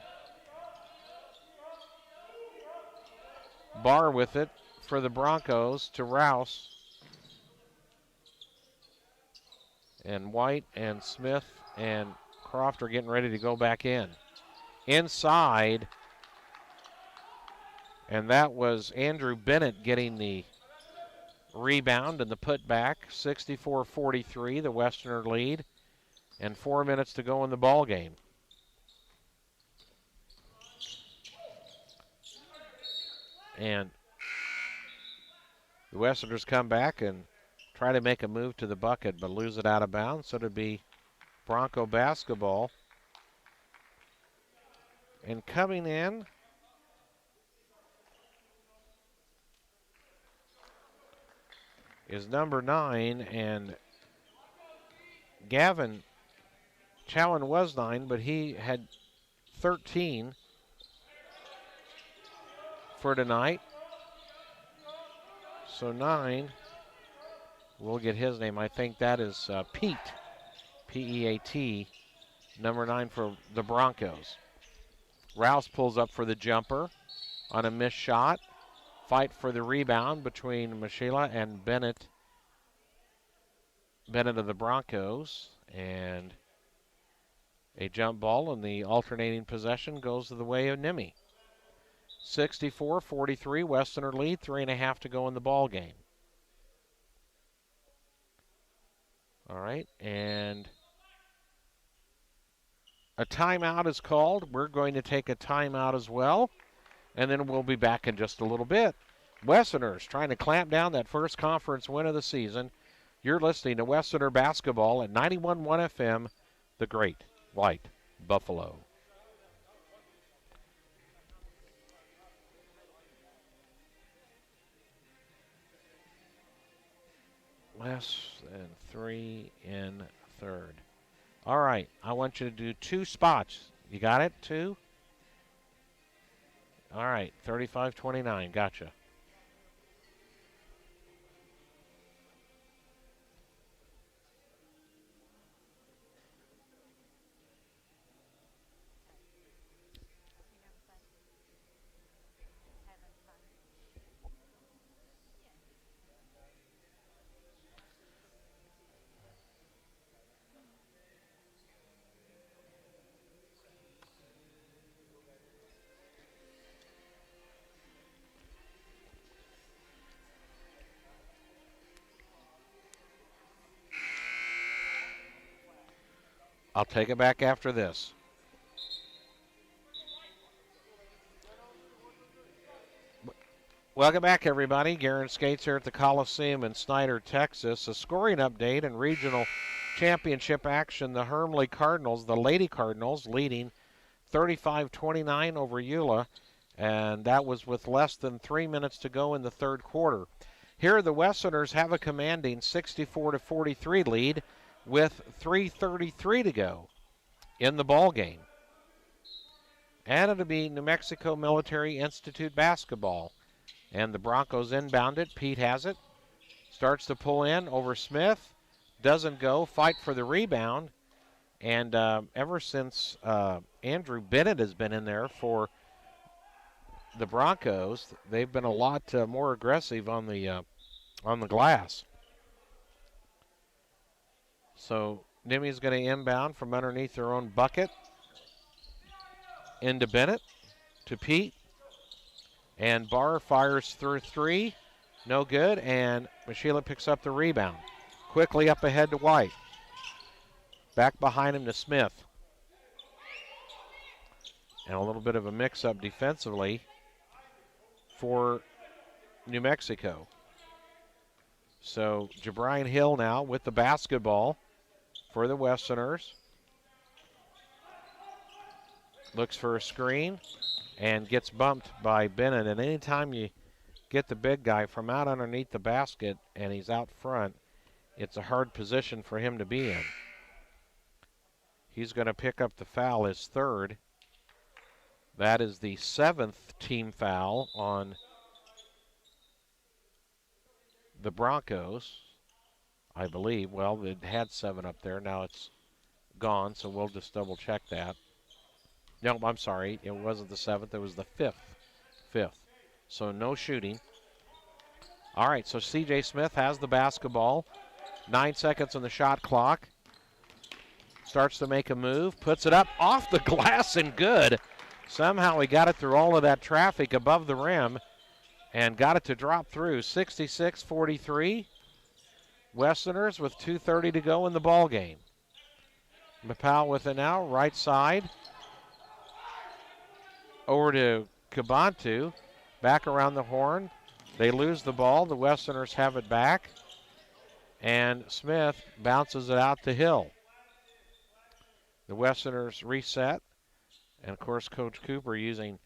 Barr with it for the Broncos to Rouse. And White and Smith and Croft are getting ready to go back in. Inside, and that was Andrew Bennett getting the rebound and the putback. 64-43, the Westerner lead, and 4 minutes to go in the ball game. And the Westerners come back and try to make a move to the bucket, but lose it out of bounds. So it'll be Bronco basketball. And coming in is number 9, and Gavin Chowan was 9, but he had 13 for tonight. So 9. We'll get his name. I think that is Pete, P-E-A-T, number 9 for the Broncos. Rouse pulls up for the jumper on a missed shot. Fight for the rebound between Mashila and Bennett. Bennett of the Broncos. And a jump ball, and the alternating possession goes the way of NMMI. 64-43, Westerner lead, 3.5 to go in the ball game. All right, and A timeout is called. We're going to take a timeout as well, and then we'll be back in just a little bit. Westerners trying to clamp down that first conference win of the season. You're listening to Westerner Basketball at 91.1 FM, the Great White Buffalo. Less than 3 in third. All right, I want you to do 2 spots. You got it? 2? All right, 35-29. Gotcha. I'll take it back after this. Welcome back, everybody. Garen Skates here at the Coliseum in Snyder, Texas. A scoring update and regional championship action. The Hermleigh Cardinals, the Lady Cardinals, leading 35-29 over Eula, and that was with less than 3 minutes to go in the third quarter. Here, the Westerners have a commanding 64-43 lead with 3:33 to go in the ball game. And it'll be New Mexico Military Institute basketball. And the Broncos inbound it. Pete has it. Starts to pull in over Smith. Doesn't go. Fight for the rebound. And ever since Andrew Bennett has been in there for the Broncos, they've been a lot more aggressive on the glass. So Nimmy's going to inbound from underneath their own bucket. Into Bennett. To Pete. And Barr fires through 3. No good. And Mashila picks up the rebound. Quickly up ahead to White. Back behind him to Smith. And a little bit of a mix-up defensively for New Mexico. So Jabrian Hill now with the basketball for the Westerners. Looks for a screen and gets bumped by Bennett. And anytime you get the big guy from out underneath the basket and he's out front, it's a hard position for him to be in. He's going to pick up the foul, his third. That is the 7th team foul on the Broncos, I believe. Well, it had 7 up there. Now it's gone, so we'll just double check that. No, I'm sorry. It wasn't the 7th. It was the 5th. So no shooting. All right, so C.J. Smith has the basketball. 9 seconds on the shot clock. Starts to make a move. Puts it up off the glass and good. Somehow he got it through all of that traffic above the rim and got it to drop through. 66-43. Westerners with 2:30 to go in the ball game. Mapal with it now, right side. Over to Kabantu, back around the horn. They lose the ball. The Westerners have it back. And Smith bounces it out to Hill. The Westerners reset. And, of course, Coach Cooper using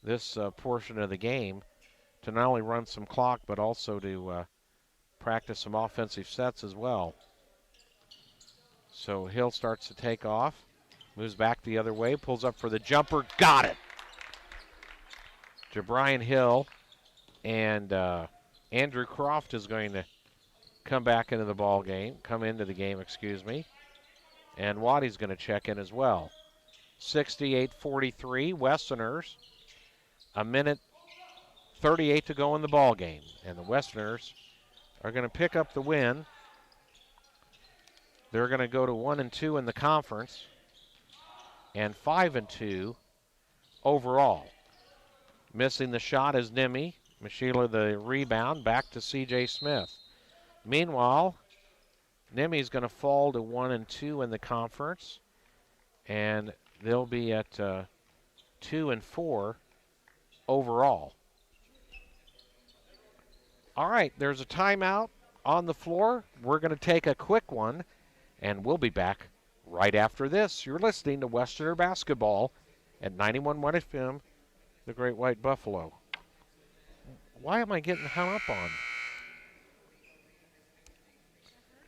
this portion of the game to not only run some clock, but also to practice some offensive sets as well. So Hill starts to take off. Moves back the other way. Pulls up for the jumper. Got it! Jabrian Hill and Andrew Croft is going to come into the game, excuse me. And Waddy's going to check in as well. 68-43, Westerners. A minute 38 to go in the ball game. And the Westerners are going to pick up the win. They're going to go to 1-2 in the conference and 5-2 overall. Missing the shot is Nimmie. Mashila the rebound, back to C.J. Smith. Meanwhile, Nimmie's going to fall to 1-2 in the conference. And they'll be at 2-4 overall. All right, there's a timeout on the floor. We're going to take a quick one, and we'll be back right after this. You're listening to Westerner Basketball at 91.1 FM, the Great White Buffalo. Why am I getting hung up on?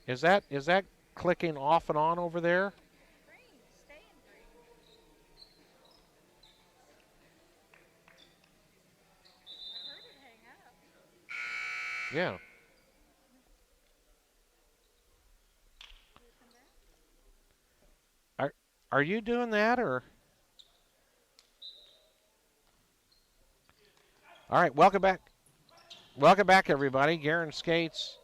Is that clicking off and on over there? Yeah. Are you doing that, or? All right, welcome back. Welcome back, everybody. Garen Skates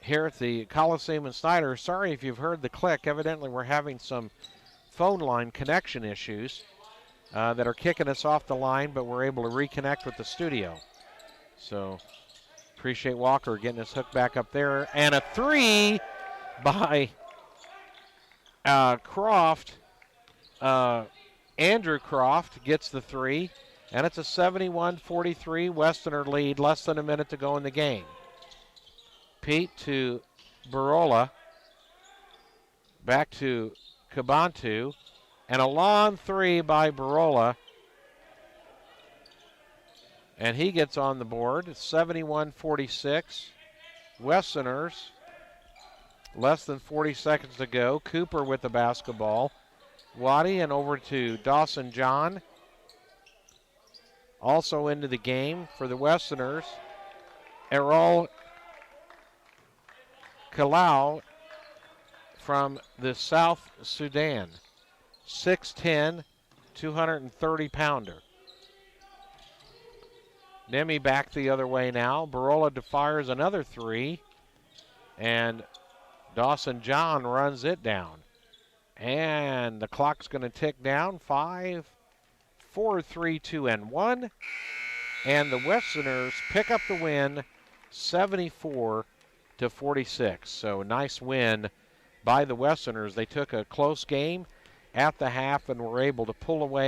here at the Coliseum in Snyder. Sorry if you've heard the click. Evidently, we're having some phone line connection issues that are kicking us off the line, but we're able to reconnect with the studio. So appreciate Walker getting us hooked back up there. And a three by Croft. Andrew Croft gets the three. And it's a 71-43 Westerner lead, less than a minute to go in the game. Pete to Barola. Back to Cabantu. And a long three by Barola. And he gets on the board. 71-46. Westerners. Less than 40 seconds to go. Cooper with the basketball. Waddy and over to Dawson John. Also into the game for the Westerners, Errol Kalau from the South Sudan. 6'10", 230-pounder. Nemi back the other way now. Barola fires another three, and Dawson John runs it down. And the clock's going to tick down. 5, 4, 3, 2, and 1. And the Westerners pick up the win, 74-46. So nice win by the Westerners. They took a close game at the half and were able to pull away